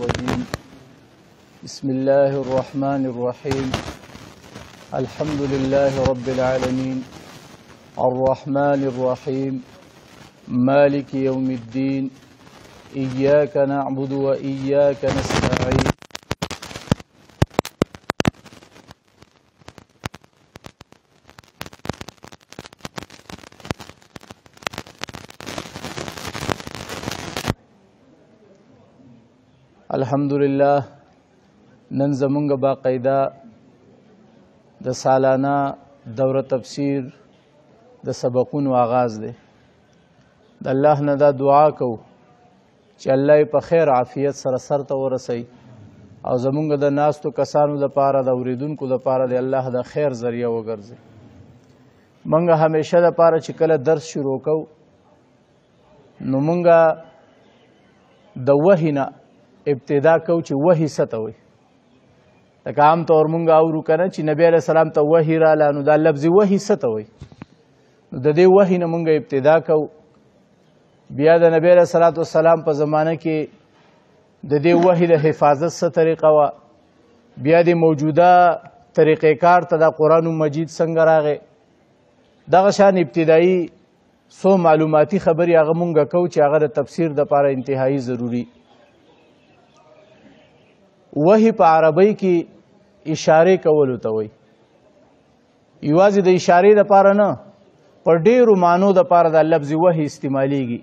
الرجيم بسم الله الرحمن الرحيم الحمد لله رب العالمين الرحمن الرحيم مالك يوم الدين إياك نعبد وإياك نستعين الحمدلله نن زمونږ باقاعده د سالانه دوره تفسیر د سبقونو آغاز دی د الله نه دا دعا کوو چې الله یې په خیر عافیت سره سرته ورسوي او زمونږ د ناستو کسانو لپاره د اورېدونکو لپاره د الله د خیر ذریعه وګرځي موږ همیشه دپاره چې کله درس شروع کوو نو موږ د وحي نه ابتدا کو چې وحي څه ته وایي لکه عام طور مونږ اورو که نه چې نبی علیه السلام ته وحي راله نو دا لفظ وحي څه ته وایي نو د دې وحي نه مونږ ابتدا کوو بیا د نبی علیه السلام په زمانه کې د دې وحي د حفاظت څه طریقه وه بیا د موجوده طریقې کار ته د قرآن مجید څنګه راغی دغه شان ابتدایي څو معلوماتي خبرې هغه مونږ کوو چې هغه د تفسیر دپاره انتهایی ضروري وحي په عربی کې اشاره کولو ته وایي یوازې د اشارې دپاره نه په ډېرو معنو دپاره د لفظ وحي استعمالیږي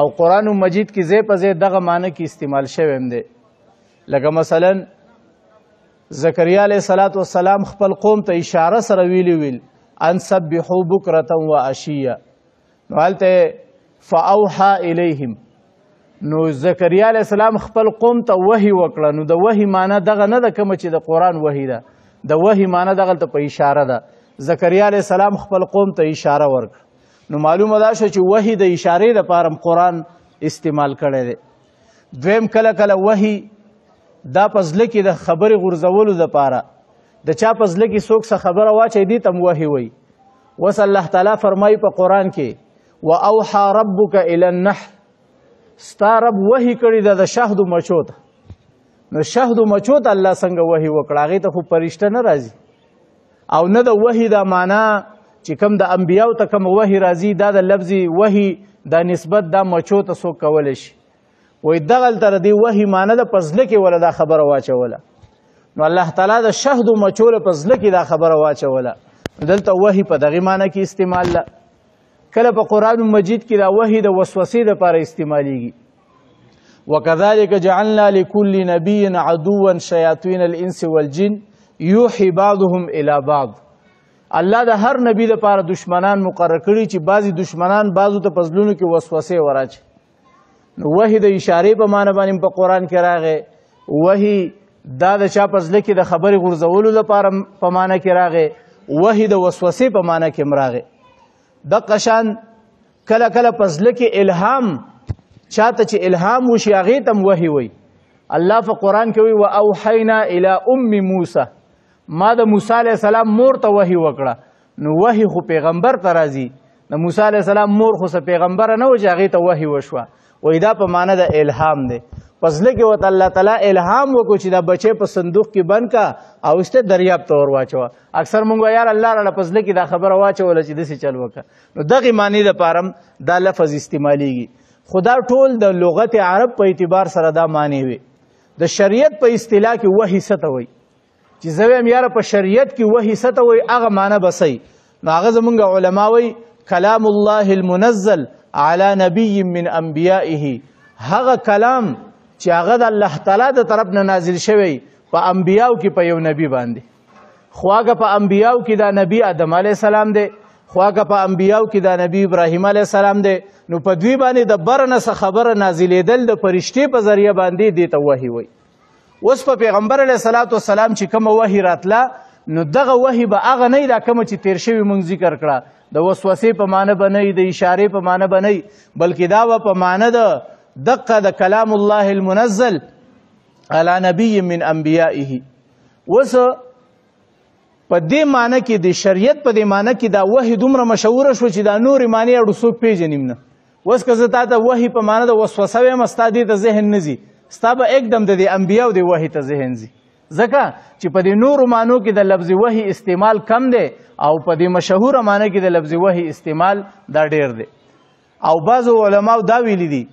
او قرآن مجید کې ځای په ځای دغه معنی کې استعمال شوی هم دی لکه مثلا زکریا علیه السلام خپل قوم ته اشاره سره ویل ان سبحوا بکرة و عشیه نو هلته فاوحى الیهم نو زکریا علیه السلام خپل قوم ته وحي وکړه نو د وحي معنی دغه نه ده کومه چې د قرآن وحي ده د وحي معنی دغلته په اشاره ده زکریا علیه السلام خپل قوم ته اشاره ورکړه نو معلومه ده شو چې وحي د اشارې دپاره قرآن استعمال کړی دی دویم کله کله وحي دا په زړه کې د خبرې غورځولو دپاره د چا په زړه کې څوک څه خبره واچوي دې ته هم وحي وایي اوس الله تعالی فرمایي په قرآن کې واوحى ربک الی النحل ستا رب وحي کړي ده د شهدو مچو ته نو شهدو مچو ته الله څنګه وحي وکړه هغې ته خو فرشته نه راځي او نه د وحي دا معنا چې کوم د انبیاو ته کوم وحي راځي دا د لفظ وحي دا نسبت دا مچو ته څوک کولی شي وایي دغلته د دې وحي معنا ده په زړه کې وله دا خبره واچوله نو الله تعالی د شهدو مچو له په زړه کې دا خبره واچوله دلته وحي په دغې معنا کې استعمال ده کله په قرآن مجید کې دا وحي د وسوسې دپاره استعمالیږي وکذلک جعلنا لكل نبي عدوا شیاطین الانس والجن یوحي بعضهم الى بعض الله د هر نبی دپاره دشمنان مقرر کړي چې بعضې دشمنان بعضو ته په زړونو کې وسوسې وراچي نو وحي د اشارې په معنی باندې په قرآن کې راغی وحي دا د چا په زړه کې د خبرې غورځولو لپاره په معنی کې راغی وحي د وسوسې په معنی کې هم راغی دغه شان کله کله په زړه کې الهام چاته چې الهام وشي هغې ته هم وحي وایي الله په قرآن کې وایي واوحینا الی ام موسی ما د موسی علیه السلام مور ته وحي وکړه نو وحي خو پیغمبر ته راځي د موسی علیه السلام مور خو څه پیغمبره نه و چې هغې ته وحي وشوه وایي دا په معنی د الهام دی په زړه کې ورته الله تعالی الهام وکړو چې دا بچی په صندوق کې بند کا او استه دریاب ته ور واچوه اکثر مونږ یار الله راله په زړه کې دا خبره واچوله چې داسې چل وکړه نو دغې معنی دپاره هم دا لفظ استعمالیږي خو دا ټول د لغت عرب په اعتبار سره دا معنی وي د شریعت په اصطلاح کې وحي څه ته وایي چې زه وایم یاره په شریعت کې وحي څه ته وایي هغه معنی به صحیح نو هغه زمونږ علما وایي کلام الله المنزل علی نبی من انبیائه هغه کلام چې هغه د الله تعالی د طرف نه نازل شوی په انبیاو کې په یو نبی باندې خو هغه په انبیاو کې دا نبی آدم علیه السلام دی خو هغه په انبیاو کې دا نبی ابراهیم علیه السلام دی نو په دوی باندې د بر نه څه خبره نازلېدل د فرشتې په ذریعه باندې دې ته وحي وایي اوس په پیغمبر علیه السلام چې کومه وحي راتله نو دغه وحي به هغه نه دا کومه چې تیر شوي مونږ ذکر کړه د وسوسې په معنی به نه د اشارې په معنی به نه بلکې دا به په معنی د دقه د کلام الله المنزل علی نبی من انبیائه اوس په دې معنی کې د شریعت په دې معنی کې دا وحي دومره مشهوره شو چې دا نورې معنی اړو څوک پېژني نه اوس که زه تا ته وحي په معنی د وسوسه ویم ستا دې ته ذهن نه ځي ستا به एकदम د دې انبیاو د وحي ته ذهن ځي ځکه چې په دې نورو معنو کې د لفظ وحي استعمال کم دی او په دې مشهوره معنی کې د لفظ وحي استعمال دا ډیر دی او بعضو علماو دا ویلي دي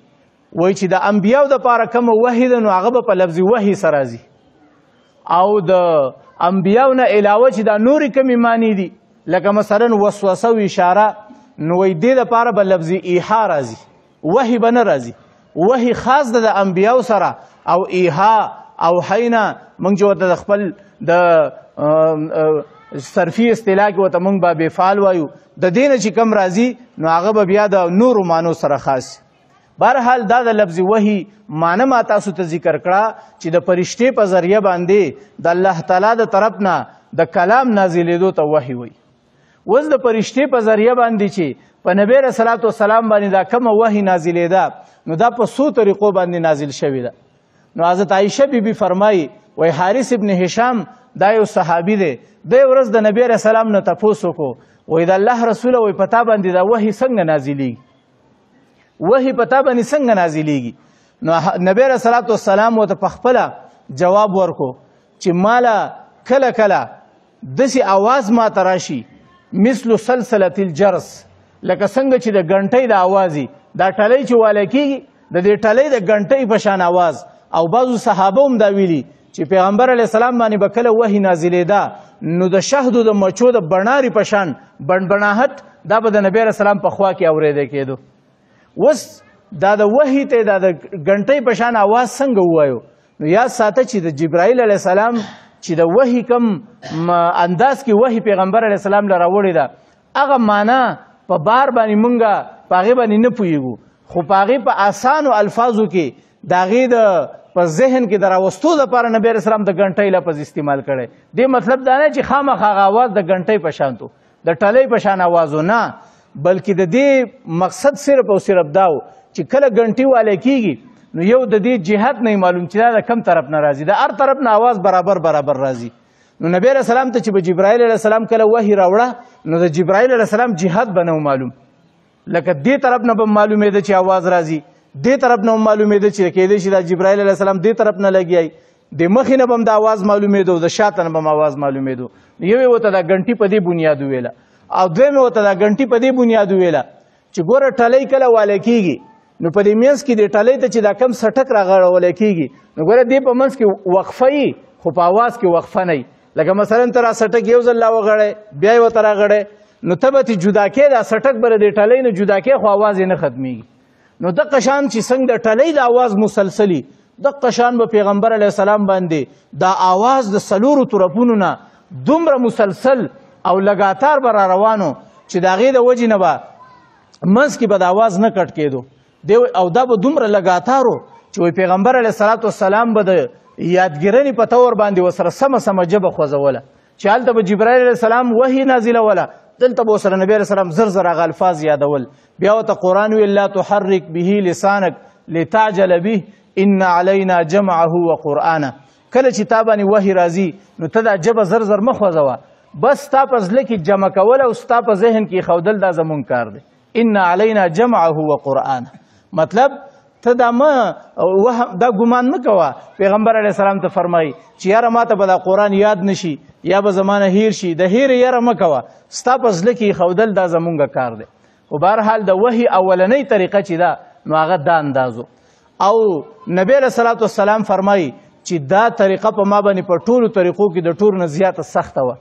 وایي چې د انبیاو دپاره کومه وحي ده نو هغه به په لفظ وحي سره ځي او د انبیاو نه علاوه چې دا نورې کمې معنی دي لکه مثلا وسوسه و اشاره نو وایي دې دپاره به لفظ ایحا راځي وحي به نه راځي وحي خاص ده د انبیاو سره او ایحا او حینا موږ چې ورته د خپل د صرفي اصطلاح کې ورته موږ باب فعل وایو د دې نه چې کم راځي نو هغه به بیا د نورو معنو سره خاص بهرحال دا د لفظ وحي معنی ما تاسو ته ذکر کړه چې د فرشتې په ذریعه باندې د الله تعالی د طرف نه د کلام نازلېدو ته وحي وایي اوس د فرشتې په ذریعه باندې چې په نبی رسول الله سلام باندې دا کومه وحي نازلېده نو دا په څو طریقو باندې نازل شوې ده نو حضرت عایشه بیبي فرمایي وای حارث ابن هشام دا یو صحابي دی د ورځ د نبی رسول الله نه تاسو کو وای د الله رسول وای پتا باندې دا وحي څنګه نازلېږي وحي پتا باندې څنګه نازلېږي نو نبی رسول الله سلام وته پخپله جواب ورکو چې مالا کله کله دسی आवाज ما تراشي مثل سلسله الجرس لکه څنګه چې د غنټۍ د आवाज دا ټلې چې واله کیږي د دې ټلې د غنټۍ په شان आवाज او بعضو صحابه هم دا ویلي چې پیغمبر علیه السلام باندې به کله وحي نازلېده نو د شهدو د مچو د بڼاري په شان بڼبڼاهټ دا به د نبی علیه السلام په خوا کې اورېده کېدو اوس دا د وحي ته دا د غنټۍ په شان اواز څنګه ووایو نو یاد ساته چې د جبرائیل علیه السلام چې د وحي کم انداز کې وحي پیغمبر علیه السلام له راوړې ده هغه معنا په بار باندې مونږه په هغې باندې نه پوهېږو خو په هغې په اسانو الفاظو کې د هغې د په ذهن کې د راوستو دپاره نبی علیه السلام د غنټۍ لفظ استعمال کړی دې مطلب دا نه چې خامخا هغه اواز د غنټۍ په شان تو د ټلۍ په شان اوازو نه بلکې د دې مقصد صرف او صرف دا و چې کله غنټۍ والی کېږي نو یو د دې جهت نه معلوم چې دا د کم طرف نه راځي د هر طرف نه اواز برابر راځي نو نبی علیه السلام ته چې به جبرائیل علیه السلام کله وحي راوړه نو د جبرائیل علیه السلام جهت به نه معلوم لکه دې طرف نه به معلومېده چې اواز راځي دې طرف نه هم معلومېده چې کېدای شي دا جبرائیل علیه السلام دې طرف نه لګیایي د مخې نه به هم د اواز معلومېده او د شاته نه به هم اواز معلومېدو یو یې ورته دا غنټۍ په دې بنیاد وویله او دویم یې ورته دا غنټۍ په دې بنیاد وویله چې ګوره ټلۍ کله والی کېږي نو په دې منځ کې دې ټلۍ ته چې دا کم سټک راغړولی کېږي نو ګوره دې په منځ کې وقفه یي خو په اواز کې وقفه نه لکه مثلا ته را سټک یو ځل راوغړی بیا یې ورته راغړی نو ته به ترې جدا کې دا سټک به د دې ټلۍ نه جدا کې خو اواز یې نه ختمېږي نو دغه شان چې څنګه د ټلۍ د اواز مسلسلي دغه شان به پیغمبر علیه السلام باندې دا اواز د څلورو طرفونو نه دومره مسلسل او لګاتار به را روانو چې د هغې د وجې نه به منځ کې به د اواز نه کټ کېدو او دا به دومره لګاتارو چې وایي پیغمبر علیه السلام به د یادګیرنې په طور باندې ورسره سمه ژبه خوځوله چې هلته به جبرائیل علیه السلام وحي نازلوله دلته به ورسره نبی علیه السلام زر هغه الفاظ یادول بیا ورته قرآن ویل لا تحرک به لسانک لتعجل به ان علینا جمعه وقرآنه کله چې تا باندې وحي راځي نو ته دا ژبه زر مه خوځوه بس ستا په زړه کې جمع کول او ستا په ذهن کې ایښودل دا زمونږ کار دی ان علینا جمعه وقرآنه مطلب ته دا ګمان مه کوه پیغمبر علیه السلام ته فرمایي چې یاره ما ته به دا قرآن یاد نشي یا به زمانه هیر شي د هیر یاره مه کوه ستا په زړه کې ایښودل دا زمونږ کار دی خو بهرحال د وحي اولنۍ طریقه چې ده نو هغه دا اندازو او نبی علیه الصلاة والسلام فرمایي چې دا طریقه په ما باندې په ټولو طریقو کې د ټولو نه زیاته سخته وه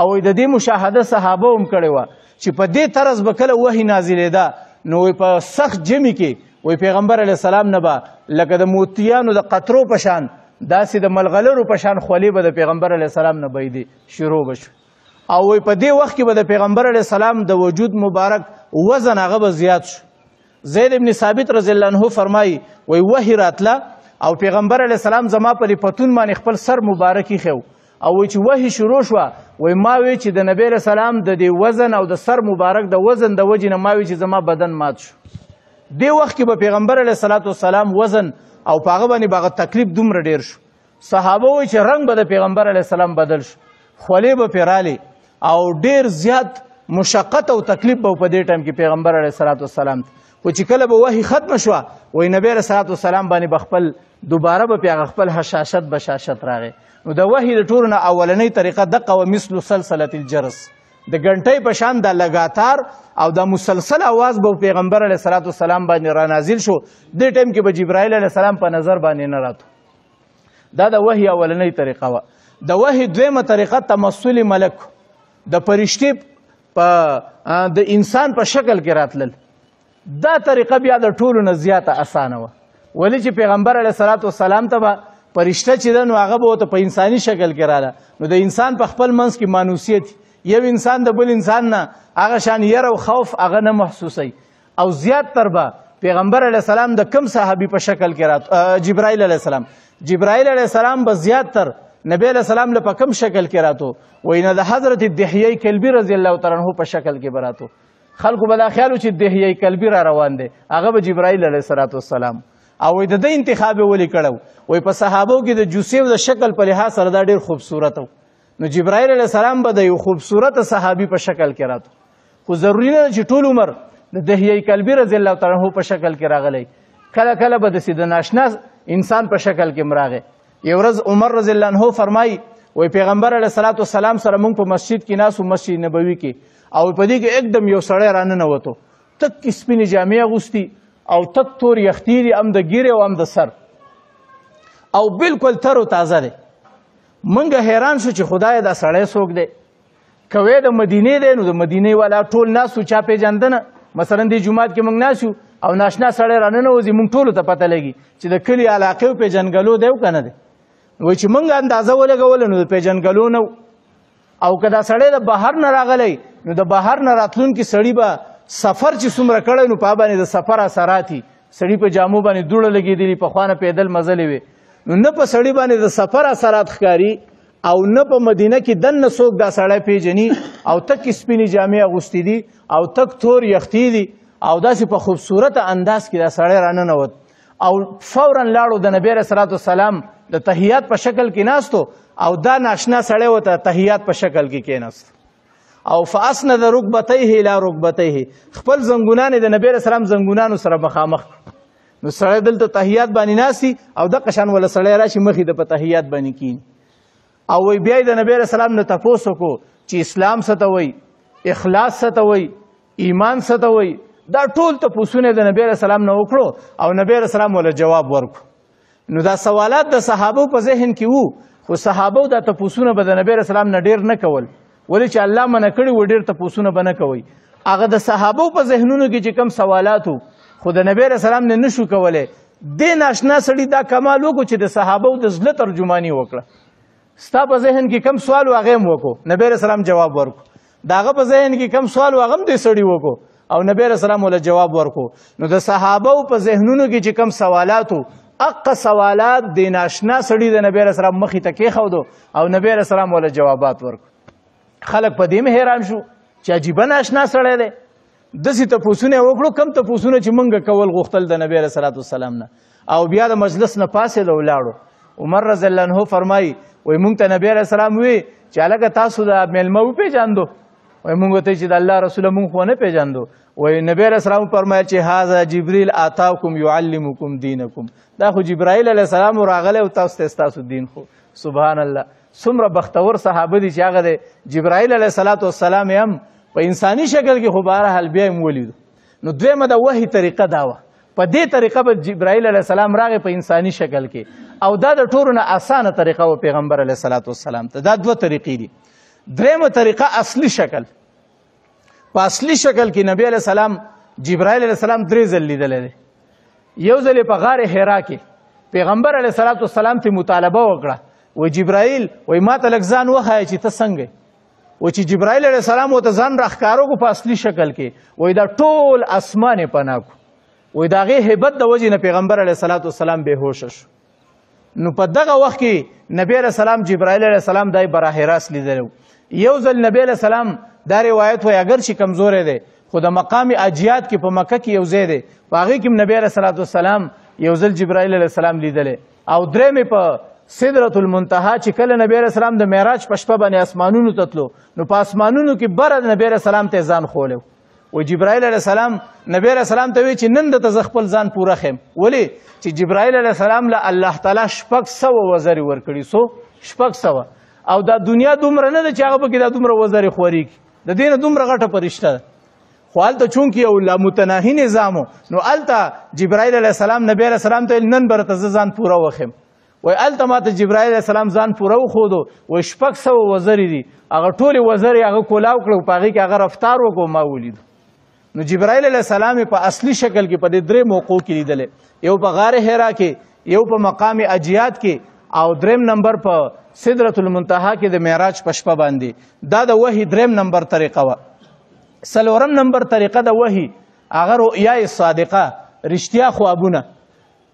او د دې مشاهده صحابه هم کړې وه چې په دې طرز به کله وحي نازلېده نو په سخت ژمي کې وی پیغمبر علیه السلام نه به لکه د موتیانو د قطرو په شان داسې د ملغلرو په شان خولې به د پیغمبر علیه السلام نه بهیدې شروع به شو او وی په دې وخت کې به د پیغمبر علیه السلام د وجود مبارک وزن هغه به زیات شو زید ابن ثابت رضی الله عنه فرمایي وی وحي راتله او پیغمبر علیه السلام زما په دې پتون باندې خپل سر مبارک ایښی او وی چې وحي شروع شوه وی ما وی چې د نبی علیه السلام د دې وزن او د سر مبارک د وزن د وجې نه ما وی چې زما بدن مات شو دې وخت کې به پیغمبر علیه السلام وزن او په هغه باندې به هغه تکلیف دومره ډېر شو صحابه وایي چې رنګ به د پیغمبر علیه السلام بدل شو خولې به پرې رالې او ډېر زیات مشقت او تکلیف به په دې ټایم کې پیغمبر علیه السلام ته خو چې کله به وحي ختمه شوه وایي نبی علیه السلام باندې به خپل دوباره به پې هغه خپل حشاشت بشاشت راغی. نو د وحي د ټولو نه اولنۍ طریقه دقه و مثل سلسله الجرس، د غنټۍ په شان د لګاتار او د مسلسل اواز به پیغمبر علیه الصلاة والسلام باندې را نازل شو. دې ټیم کې به جبرائیل علیه السلام په نظر باندې نه راتو. دا د وحي اولنۍ طریقه وه. د وحي دویمه طریقه تمثل ملک، د فرشتې په د انسان په شکل کې راتلل. دا طریقه بیا د ټولو نه زیاته اسانه وه، ولې چې پیغمبر علیه الصلاة والسلام ته به فرشته چې ده نو هغه به ورته په انساني شکل کې راله. نو د انسان په خپل منځ کې مانوسیت، یو انسان د بل انسان نه هغه شان یره او خوف هغه نه محسوسوي. او زیات تر به پیغمبر علیه السلام د کم صحابي په شکل کې راتو، جبرائیل علیه السلام، جبرائیل علیه السلام به زیات تر نبی علیه السلام له په کم شکل کې راتو، وایي نه د حضرت دحیه کلبي رضی الله تعالی عنه په شکل کې به راتو. خلکو به دا خیال و چې دحیه کلبي را روان دی، هغه به جبرائیل علیه السلام. او وایي د ده انتخاب یې ولې کړی، وایي په صحابو کې د جوسیف د شکل په لحاظ سره دا ډېر خوبصورت و. نو جبرائیل علیه السلام به د یو خوبصورت صحابي په شکل کې راتو. خو ضروري نه ده چې ټول عمر د دحیه کلبي رضی الله تعالی عنه په شکل کې راغلی، کله کله به داسې د ناشنا انسان په شکل کې راغی. یو ورځ عمر رضی الله عنه فرمایي، وایي پیغمبر علیه الصلاة والسلام سره موږ په مسجد کې ناست وو، مسجد نبوي کې، او په دې کې एकदम یو سړی راننوتو، تک سپینې جامې اغوستي او تک تور یختي دي، هم د ګیرې او هم د سر، او بالکل تر و تازه دی. منګه حیران شو چې خدای دا سړی څوک دی؟ کوی د مدینې دی، نو د مدینې والا ټول ناست وو، چا پېژندنه. مثلا دې جومات کې موږ ناست یو او ناشنا سړی راننوځي، موږ ټولو ته پته لګي چې د کلي علاقې و پېژنګلو دی او که نه دی. وایي چې موږ اندازه ولګوله نو د پېژنګلو نه و. او که دا سړی د بهر نه راغلی نو د بهر نه راتلونکي سړي به سفر چې څومره کړی نو په باندې د سفر اثرات وي. سړي په جامو باندې دوړه لګېدلي، پخوا نه پیدل مزلې وې، نو نه په سړي باندې د سفر اثرات ښکاري او نه په مدینه کې دننه څوک دا سړی پیژني، او تک سپینې جامې اغوستې دي او تک تور یختي دي، او داسې په خوبصورته انداز کې دا سړی راننوت. او فورا لاړو د نبی علیه الصلاة والسلام د تحیات په شکل کې ناستو، او دا ناشنا سړی ورته تحیات په شکل کې کېناست. او فاسند رکبتیه الی رکبتیه، خپل زنګونان د نبی علیه السلام زنګونانو سره مخامخ. نو سړی دلته تحیات باندې ناستي او دغه شان ولا سړی راشي مخې د په تحیات باندې کیني. او وی بیا د نبی علیه السلام نه تپوس وکړو چې اسلام څه ته وایي، اخلاص څه ته وایي، ایمان څه ته وایي. دا ټول تپوسونه د نبی علیه السلام نه وکړو او نبی علیه السلام ولا جواب ورکړو. نو دا سوالات د صحابو په ذهن کې وو، خو صحابو دا تپوسونه به د نبی علیه السلام نه ډېر نه کول، ولې چې الله منع کړي و ډېر تپوسونه به نه کوئ. هغه د صحابو په ذهنونو کې چې کوم سوالات وو، خو د نبی علیه السلام نه نشو کولی. دې ناشنا سړي دا کمال وکړو چې د صحابو د زړه ترجماني وکړه. ستا په ذهن کې کم سوال و هغه هم وکړو، نبی علیه السلام جواب ورکړو. د هغه په ذهن کې کم سوال و هغه هم دې سړي وکړو او نبی علیه السلام ولا جواب ورکړو. نو د صحابو په ذهنونو کې چې کم سوالات وو، اقا سوالات د ناشنا سړي د نبی علیه السلام مخې ته کېښودو او نبی علیه السلام ولا جوابات ورکړو. خلک په دې حیران شو چې عجیبه ناشنا سړی دی. داسې تپوسونه یې وکړو، کم تپوسونه چې موږ کول غوښتل د نبی علیه الصلاة والسلام نه. او بیا د مجلس نه پاسېده ولاړو. عمر رضی الله عنه فرمایي، وایي موږ ته نبی علیه السلام وی چې هلکه تاسو د میلمه وپېژاندو؟ وایي موږ ورته چې د الله رسوله موږ خو ونه پېژاندو. وایي نبی علیه السلام فرمایل چې هذا جبریل آتاکم یعلمکم دینکم، دا خو جبرائیل علیه السلام راغلی او تاسو ته ستاسو دین خو. سبحان الله، څومره بختور صحابه دي چې هغه د جبرائیل علیه الصلاة والسلام هم په انساني شکل کې خو بهرحال بیا یې ولیدو. نو دویمه د وحي طریقه دا وه، په دې طریقه به جبرائیل علیه السلام راغی په انساني شکل کې، او دا د ټولو نه اسانه طریقه وه پیغمبر علیه الصلاة والسلام ته. دا دوه طریقې دي. درېیمه طریقه اصلي شکل. په اصلي شکل کې نبی علیه السلام جبرائیل علیه السلام 3 ځل لیدلی دی. یو ځل یې په غار حرا کې پیغمبر علیه الصلاة والسلام ته مطالبه وکړه، وایي جبرائیل وایي ما ته لږ ځان وښایه چې ته څنګه یې. وایي چې جبرائیل علیه السلام ورته ځان راښکاره کړو په اصلي شکل کې. وایي دا ټول اسمان یې پناه کړو. وایي د هغې هیبت د وجې نه پیغمبر علیه الصلاة والسلام بېهوشه شو. نو په دغه وخت کې نبی علیه السلام جبرائیل علیه السلام دا یې براه راست لیدلی و. یو ځل نبی علیه السلام دا روایت وایي اگر چې کمزوری دی، خو د مقام اجیاد کې په مکه کې یو ځای دی، په هغې کې نبی علیه الصلاة والسلام یو ځل جبرائیل علیه السلام لیدلی. او درېیمې په سدرة المنتهى چې کله نبی علیه السلام د معراج په شپه باندې اسمانونو ته تلو، نو په اسمانونو کې بره د نبی علیه السلام ته ځان خولی. و جبرائیل علیه السلام نبی علیه السلام ته وی چې نن درته زه خپل ځان پوره خیم. ولې چې جبرائیل علیه السلام له الله تعالی 600 وزرې ورکړي. 600. او دا دنیا دومره نه ده چې هغه پکې دا دومره وزرې خورېږي. د دې نه دومره غټه فرشته ده. خو هلته چونکې یو لامتناهي نظام و، نو هلته جبرائیل علیه السلام نبی علیه السلام ته نن به درته زه ځان پوره وخیم. وای هلته ماته جبرائیل علیه السلام ځان پوره وښودو. وایي 600 وزرې دي، هغه ټولې وزرې هغه کولاو کړه، په هغې کې هغه رفتار وکړو، ما ولیدو. نو جبرائیل علیه السلام په اصلي شکل کې په دې 3 موقعو کې لیدلی، یو په غار حرا کې، یو په مقام اجیاد کې، او 3 نمبر په سدرة المنتهى کې د معراج په شپه باندې. دا د وحي 3 نمبر طریقه وه. 4 نمبر طریقه د وحي هغه رؤیا صادقه، رښتیا خوابونه.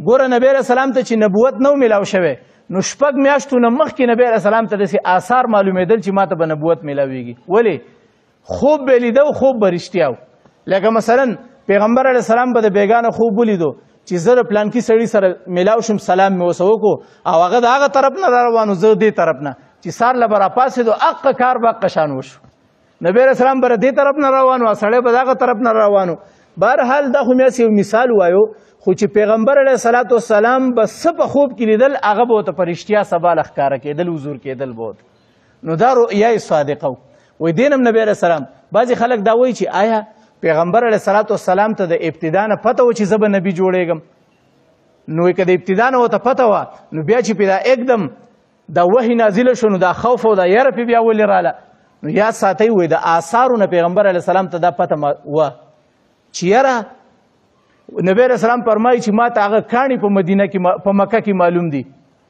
ګوره نبی علیه السلام ته چې نبوت نو میلاو شوی، نو 6 میاشتو نه مخکې نبی علیه السلام ته داسې آثار معلومېدل چې ما ته به نبوت میلاویږي. ولې؟ خوب به لیده او خوب به رښتیا و. لکه مثلا پیغمبر علیه السلام به د بیګانه خوب ولیدو چې زه د پلانکي سړي سره میلاو شم، سلام مې ورسه وکړو، او هغه د هغه طرف نه را روان و، زه دې طرف نه، چې سار له به راپاڅېدو هغه کار به هغه شان وشو. نبی علیه السلام به دې طرف نه روان و، سړی به د هغه طرف نه روان و. بهرحال دا خو مې یو مثال وایو، خو چې پیغمبر علیه الصلاة والسلام به څه په خوب کې لیدل، هغه به ورته په رښتیا سبا له ښکاره کېدل، حضور کېدل به ورته. نو دا رؤیا صادقه و. وایي دې نه نبی علیه السلام بعضې خلک دا وایي چې آیا پیغمبر علیه الصلاة والسلام ته د ابتدا نه پته و چې زه به نبي جوړېږم؟ نو که د ابتدا نه ورته پته وه، نو بیا چې پې دا एकदम دا وحي نازله شو، نو دا خوف او دا یره پې بیا ولې راله؟ نو یاد ساتئ، وایي د آثارو نه پیغمبر علیه السلام ته دا پته وه چې یره نبی علیه السلام فرمایي چې ما ته هغه کاڼي په مدینه کې په مکه کې معلوم دي،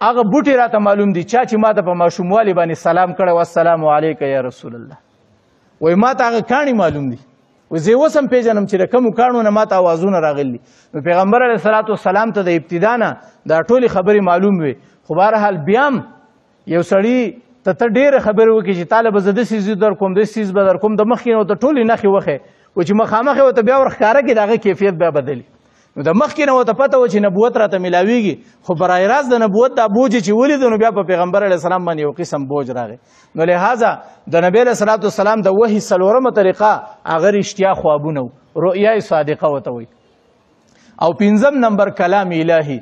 هغه بوټي راته معلوم دي، چا چې ما ته په ماشوموالي باندې سلام کړی و، السلام علیک یا رسول الله. وایي ما ته هغه کاڼي معلوم دي، زه اوس هم پېژنم چې د کومو کاڼو نه ما ته اوازونه راغلي. نو پیغمبر علیه الصلاة والسلام ته د ابتدا نه دا ټولې خبرې معلوم وي. خو بهرحال بیا هم یو سړي ته ډېرې خبرې وکړي چې تاله به زه داسې څیز در کوم، داسې څیز به در کوم، د مخکې نه ورته ټولې نښې وښې، و چې مخامخ یې ورته بیا ور ښکاره کړي د هغه کیفیت بیا بدلي. نو د مخکې نه ورته پته وه چې نبوت راته میلاویږي، خو برای راست د نبوت دا بوج چې ولیدو، نو بیا په پیغمبر علیه السلام باندې یو قسم بوج راغی. نو لہذا د نبی علیه الصلاة والسلام د وحي 4مه طریقه هغه رښتیا خوابونه و، رؤیا صادقه ورته وایي. او 5 نمبر کلام الهي،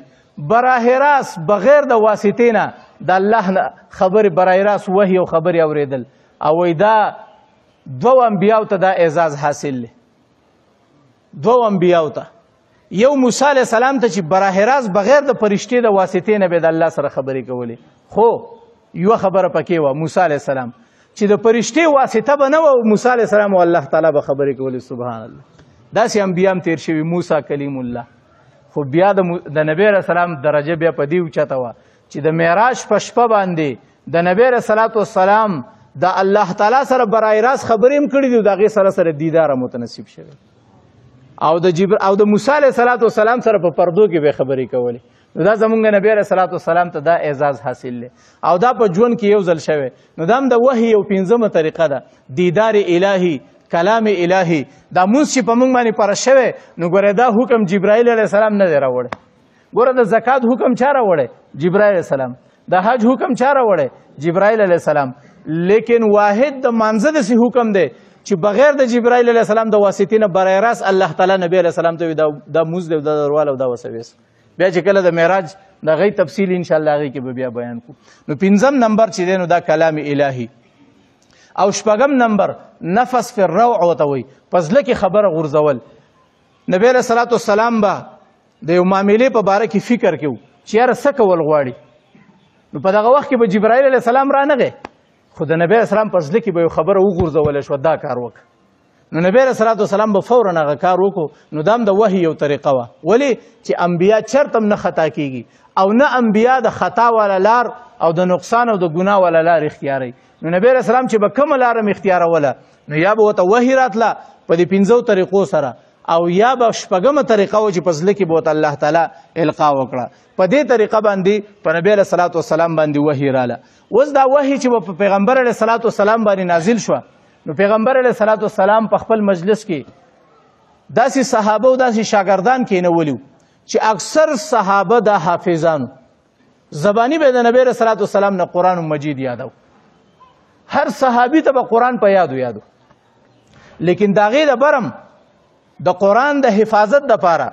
براه راست بغیر د واسطې نه د الله نه خبرې، براه راست وحي او خبرې اورېدل. او وایي دا 2 انبیاو ته دا اعزاز حاصل دی. 2 انبیاو ته، یو موسی علیه السلام ته چې براه راست بغیر د فرشتې د واسطې نه به د الله سره خبرې کولې. خو یوه خبره پکې وه، موسی علیه السلام چې د فرشتې واسطه به نه وه، موسی علیه السلام او الله تعالی به خبرې کولې. سبحان الله. داسې انبیا هم تېر شوي، موسی کلیم الله. خو بیا د نبی علیه السلام درجه بیا په دې اوچته وه چې د معراج په شپه باندې د نبی علیه الصلاة والسلام د الله تعالی سره برای راست خبرې هم کړي دي، د هغې سره دیدار هم متنصیب شوی، او د موسی علیه الصلاة والسلام سره په پردو کې به خبرې کولې. نو دا زمونږ نبی علیه الصلاة والسلام ته دا اعزاز حاصل دی، او دا په ژوند کې یو ځل شوی. نو دا هم د وحي یو 5مه طریقه ده، دیدار الهي، کلام الهي. دا مونځ چې په موږ باندې پاره شوی، نو ګوره دا حکم جبرائیل علیه السلام نه دی راوړی. ګوره د زکات حکم چا راوړی؟ جبرائیل علیه السلام. د حج حکم چا راوړی؟ جبرائیل علیه السلام. لیکن واحد د مانځه داسې حکم دی چې بغیر د جبرائیل علیه السلام د واسطې نه برای راست الله تعالی نبی علیه السلام ته دا مونځ دی، دا درواله او دا وسویس. بیا چې کله د معراج د هغې تفصیل انشاءالله هغې کې به بیا بیان کړو. نو 5م نمبر چې دی نو دا کلام الهي. او 6م نمبر نفس فی الروع ورته وایي، په زړه کې خبره غورځول. نبی علیه الصلاة والسلام به د یو معاملې په باره کې فکر کوي چې یاره څه کول غواړي. نو په دغه وخت کې به جبرائیل علیه السلام رانغی، خو د نبی علیه السلام په زړه کې به یو خبره وغورځولی شوه، دا کار وکړه. نو نبی علیه الصلاة والسلام به فورا هغه کار وکړو. نو دا هم د وحي یو طریقه وه. ولې چې انبیا چرته هم نه خطا کېږي، او نه انبیا د خطا والا لار او د نقصان او د ګناه والا لار اختیاروي. نو نبی علیه السلام چې به کومه لاره م اختیاروله، نو یا به ورته وحي راتله په دې 5 طریقو سره، او یا به 6مه طریقه و چې په زړه کې به ورته الله تعالی القا وکړه. په دې طریقه باندې په نبی علیه الصلاة والسلام باندې وحي راله. اوس دا وحي چې په پیغمبر علیه الصلاة والسلام باندې نازل شوه، نو پیغمبر علیه الصلاة والسلام په خپل مجلس کې داسې صحابه او داسې شاګردان کېنولي چې اکثر صحابه د حافظانو زبانی به د نبی علیه الصلاة والسلام نه قرآن مجید یادو، هر صحابي ته به قرآن په یادو. لیکن د هغې د برم د قرآن د حفاظت دپاره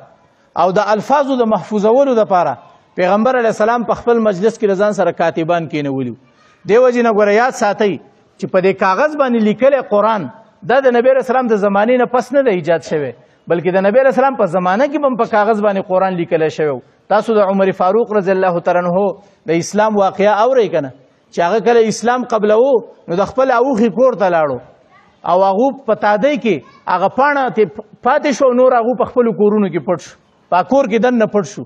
او د الفاظو د محفوظولو دپاره پیغمبر علیه السلام په خپل مجلس کې له ځان سره کاتبان کېنولي. دې وجې نه ګوره یاد ساتئ چې په دې کاغذ باندې لیکلی قرآن دا د نبی علیه السلام د زمانې نه پس نه دی ایجاد شوی، بلکې د نبی علیه السلام په زمانه کې هم په کاغذ باندې قرآن لیکلی شوی. تاسو د عمر فاروق رضی الله تعالی عنه د اسلام واقعه اورئ که نه، چې هغه کله اسلام قبلو نو د خپل اوښې کور ته لاړو او هغو په تادۍ کې هغه پاڼه پاتې شو، نور هغو په خپلو کورونو کې پټ شو، په کور کې دننه پټ شو.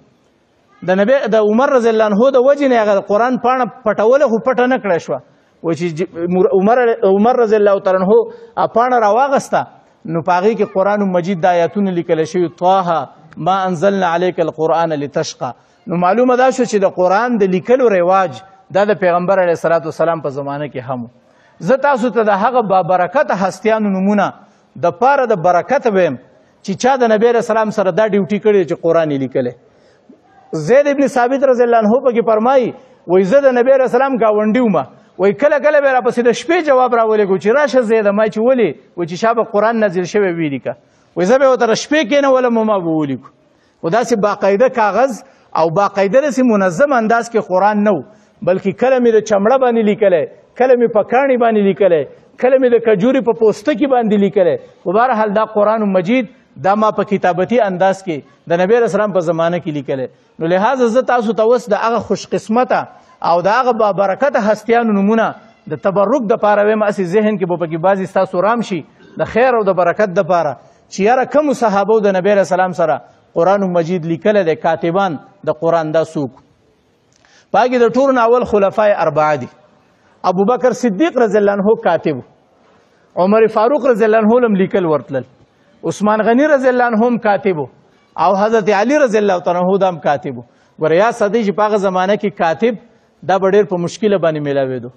د عمر رضی الله عنه د وجې نه هغه قرآن پاڼه پټوله خو پټه نه کړه شوه، و چې عمر رضی الله تعالی عنه پاڼه راواغسته نو په هغې کې قرآن مجید د آیاتونه لیکلی شوي طه ما انزلنا علیک القرآن لتشقى. نو معلومه دا شو چې د قرآن د لیکلو رواج دا د پیغمبر علیه الصلاة والسلام په زمانه کې هم. زه تاسو ته د هغه بابرکته هستیانو نومونه د پاره د برکت ویم چې چا د نبی علیه السلام سره دا ډیوټي کړې چې قرآن یې لیکلی. زید ابن ثابت رضی الله عنه پکې فرمایي وایي زه د نبی علیه السلام ګاونډي وم، وایي کله کله به راپسې د شپې جواب راولېږو چې راشه زیده، ما چې ولې وایي چې شابه قرآن نازل شوی ولیکه، وایي زه به ورته شپې کېنولم ما به ولیکو. خو داسې باقاعده کاغذ او باقاعده داسې منظم انداز کې قرآن نه و، بلکې کله مې د چمړه باندې لیکلی، کله مې په کاڼي باندې لیکلی، کله مې د کجوري په پوستکي باندې لیکلی. په بهرحال دا قرآن مجید دا ما په کتابتي انداز کې د نبی رسول الله په زمانه کې لیکلی. نو لہذا زه تاسو ته اوس د هغه خوش قسمته او د هغه بابرکته هستیانو نومونه د تبرک دپاره ویم، هسې ذهن کې به پکې بعضې ستاسو رام شي د خیر او د برکت دپاره چې یاره کومو صحابو د نبی علیه السلام سره قرآن مجید لیکلی دی، کاتبان د قرآن دا څوک. په هغې د ټولو نه اول خلفای اربعه دي. ابوبکر صدیق رضی الله عنه کاتب، عمر فاروق رضی الله عنه هم لیکل ورتلل، عثمان غنی رضی الله عنه هم کاتب او حضرت علی رضی الله تعالی عنه هم کاتب. ګوره یا صدی چې په هغه زمانه کې کاتب دا به ډېر په مشکله باندې میلاوېدو.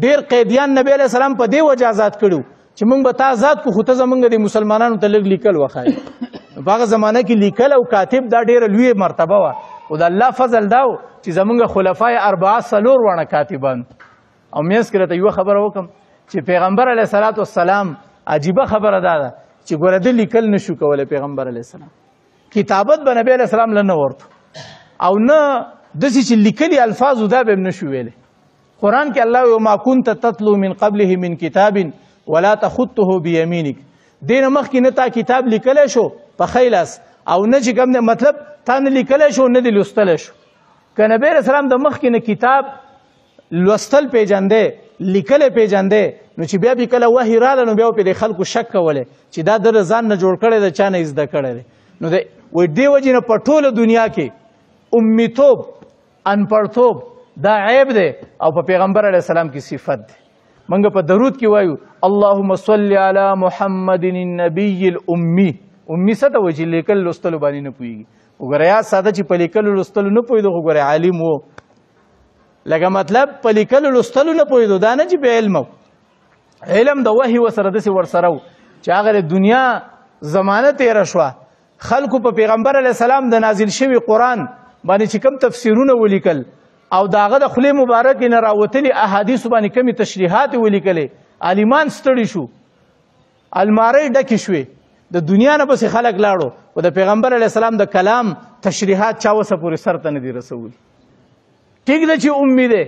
ډېر قیدیان نبی علیه السلام په دې وجه آزاد کړي چې موږ به تا آزاد کړو، خو ته زموږ د مسلمانانو ته لږ لیکل وښایې. په هغه زمانه کې لیکل او کاتب دا ډېره لویه مرتبه وه، او د الله فضل دا و چې زموږ خلفای اربعه څلور واړه کاتبان. او منځ کې راته یوه خبره وکړم چې پیغمبر علیه الصلاة والسلام عجیبه خبره دا ده چې ګوره ده لیکل نشو کولی. پیغمبر علیه السلام کتابت به نبی علیه السلام له نه ورته او نه داسې چې لیکلي الفاظو دا به هم نشو ویلی. قرآن کې الله وما كنت تتلو من قبله من کتاب ولا تخطه بیمینک. دې نه مخکې نه تا کتاب لیکلی شو په ښی لاس او نه چې کوم دی مطلب تا نه لیکلی شو نه دې لوستلی شو. که نبی علیه السلام د مخکې نه کتاب لوستل پیژندی لیکلی پیژندی نو چې بیا به کله وحی راله نو بیا به د خلکو شک کولی چې دا د ځان نه جوړ کړی دی، چا نه یې زده کړی دی. نو وایي دې وجې نه په ټوله دنیا کې امیتوب انپړتوب دا عیب دی او په پیغمبر علیه السلام کې صفت دی. موږ په درود کې وایو اللهم صل علی محمد النبی الامی. امی څه ته وایي چې لیکل لوستلو باندې نه پوهېږي. وګوره یا ساده چې په لیکلو لوستلو نه پوهېدو خو ګوره عالم و، لکه مطلب په لیکلو لوستلو نه پوهېدو دا نه چې بې علم و. علم د وحي ورسره داسې ورسره و چې هغه د دنیا زمانه تېره شوه، خلکو په پیغمبر علیه السلام د نازل شوي قرآن باندې چې کوم تفسیرونه ولیکل او د هغه د خولې مبارکې نه راوتلي احادیثو باندې کمې تشریحات یې ولیکلې، عالمان ستړي شو، المارۍ ډکې شوې، د دنیا نه پسې خلک لاړو، خو د پیغمبر علیه السلام د کلام تشریحات چا وسه پورې سر ته نه دي رسولي. ټیک ده چې امي دی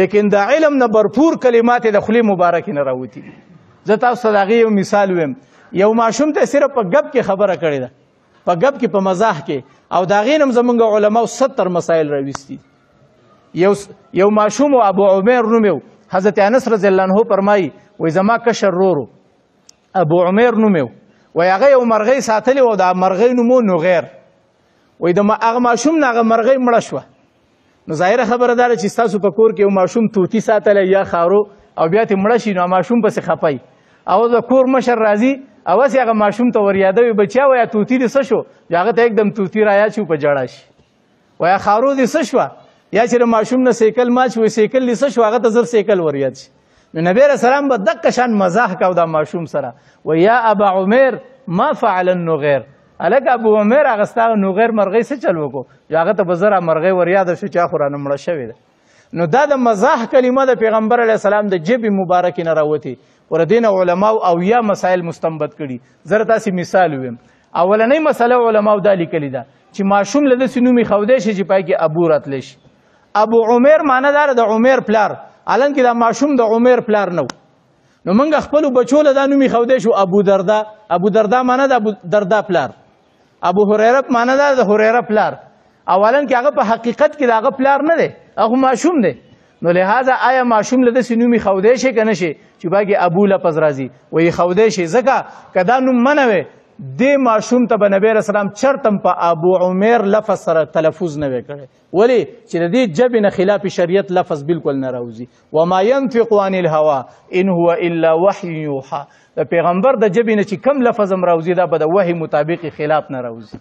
لیکن د علم نه برپور کلمات د خولې مبارکې نه راوتي. زه تاسو ته د هغې یو مثال ویم. یو ماشوم ته صرف په ګپ کې خبره کړې ده، په ګپ کې په مزاح کې، او د هغې نه هم زموږ علماو 70 مسایل راویستي. یو ماشوم و ابو عمیر نوم یې و. حضرت انس رضی الله عنه فرمایي وایي زما کشر ورور ابو عمیر نوم یې و، وایي هغه یو مرغۍ ساتلې وه، د مرغۍ نوم و نغیر. وایي د هغه ماشوم نه هغه مرغۍ مړه شوه. نو ظاهره خبره دا ده چې ستاسو په کور کې یو ماشوم طوطي ساتلی یا خارو او بیا ترې مړه شي نو ماشوم پسې خفی، او د کور مشر راځي او هسې هغه ماشوم ته وریادوي بچیا وایه طوطي دې څه شو؟ هغه ته یکدم طوطي رایاد شي په جړه شي. وایه خارو دې څه شوه؟ یا چې د ماشوم نه سیکل مات شي، سیکل دې څه شو؟ هغه ته زر سیکل وریاد شي. نو نبی علیه السلام به دقه شان مزاح کو دا ماشوم سره، و یا ابا عمیر ما فعل النغیر. هلکه ابو عمیر هغه ستا نغیر مرغۍ څه چل وکړو؟ هغه ته به زر مرغۍ وریاده شو چې خو رانه مړه شوې ده. نو دا د مزاح کلمه د پیغمبر علیه السلام د جبې مبارکې نه راوتې. ور دې نه علماو اویا مسایل مستنبط کړي. زه تاسې مثال ویم. اولنۍ مسله علماو دا لیکلې ده چې ماشوم له داسې نوم ایښودی شي چې پای کې ابو راتلی شي. ابو عمیر معنی دا د عمیر پلار، حالانکې دا ماشوم د عمیر پلار نه و. نو موږ خپلو بچو له دا نوم ایښودی شو ابو دردا. ابو دردا معنی د ابو دردا پلار. ابو هریره معنی دا د هریره پلار، او حالانکې هغه په حقیقت کې د هغه پلار نه دی، هغه ماشوم دی. نو لہذا آیا ماشوم له داسې نوم ایښودی شي که نه شي چې باقي ابو لفظ راځي؟ وایي ایښودی شي، ځکه که دا نوم منه وی دې ماشوم ته به نبی علیه السلام چرتم په ابو عمیر لفظ سره تلفظ نه وی کړی. ولې؟ چې د دې ژبې نه خلاف شریعت لفظ بالکل نه راوځي. وما ينطق عن الهوا ان هو الا وحی یوحى. د پیغمبر د ژبې نه چې کم لفظ هم راوځي دا به د وحی مطابق خلاف نه راوځي.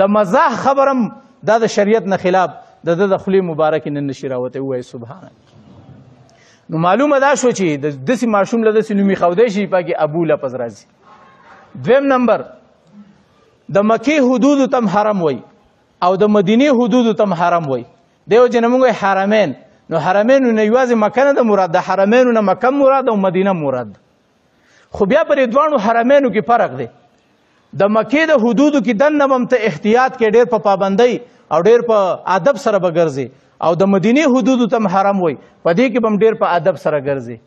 د مزاح خبرم دا د شریعت نه خلاف د خولې مبارکې نه نشي راوتی. ووایي سبحان الله. نو معلومه دا شو چې د داسې ماشوم له داسې نوم ایښودی شي پکې ابو لفظ راځي. دویم نمبر، د مکې حدودو تم حرم وای او د مدینې حدودو تم حرم وای. دیو جن موږ حرمین، نو حرمین نه یوازې مکه نه ده مراد، د حرمینو نه مکه مراد او مدینه مراد. خو بیا پر دوانو حرمینو کې فرق دی. د مکې د حدودو کې دنه هم ته احتیاط کې ډېر په پابندۍ او ډېر په ادب سره به ګرځي، او د مدینې حدودو تم حرم وای په دې کې به هم ډېر په ادب سره ګرځي.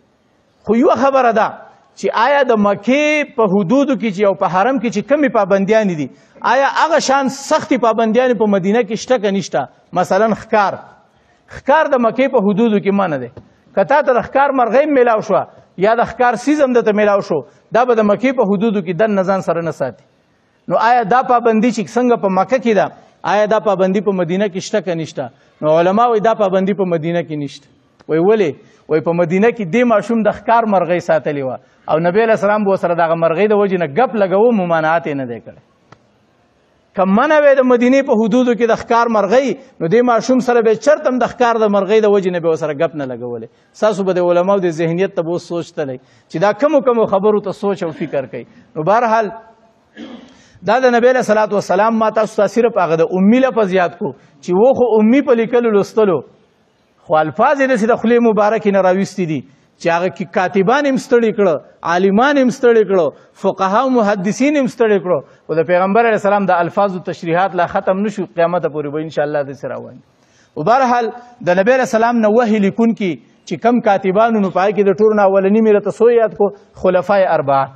خو یوه خبره ده چې آیا د مکې په حدودو کې چې او په حرم کې چې کمې پابندیانې دي، آیا هغه شان سختې پابندیانې په مدینه کې شته که نشته؟ مثلا ښکار د مکې په حدودو کې منع دی. که تا ته د ښکار مرغۍ میلاو شوه یا د ښکار سیز هم درته میلاو شو، دا به د مکې په حدودو کې دننه ځان سره نه ساتي. نو آیا دا پابندي چې څنګه په مکه کې ده، آیا دا پابندي په مدینه کې شته که نشته؟ نو علما وایي دا پابندي په مدینه کې نشته. وایي ولې؟ وایي په مدینه کې دې ماشوم د ښکار مرغۍ ساتلې وه او نبی علیه السلام به ورسره دغه مرغۍ د وجې نه ګپ لګوو، ممانعت یې نه دی کړی. که منع وی د مدینې په حدودو کې د ښکار مرغۍ، نو دې ماشوم سره به چرته هم د ښکار د مرغۍ د وجې نه به ورسره ګپ نه لګولی. ستاسو به د علماو د ذهنیت ته به اوس سوچ تلی چې دا کمو خبرو ته سوچ او فکر کوي. نو بهرحال دا د نبی علیه صلات وسلام ما تاسو ته صرف هغه د امي لفظ یاد کو چې و خو امي په لیکلو لوستلو، خو الفاظ یې داسې د خولې مبارکې نه راویستي دي چې هغه کې کاتبان هم ستړي کړه، عالمان هم ستړي کړه، فقها او محدثین هم ستړي کړه. خو د پیغمبر علیه السلام د الفاظو تشریحات لا ختم نشو، قیامته پورې به انشاءالله داسې روان. و بهرحال د نبی علیه السلام نه وحي لیکونکي چې کم کاتبانو، نو په هغې کې د ټولو نه اولني مې راته څو یاد کو؟ خلفای اربعه.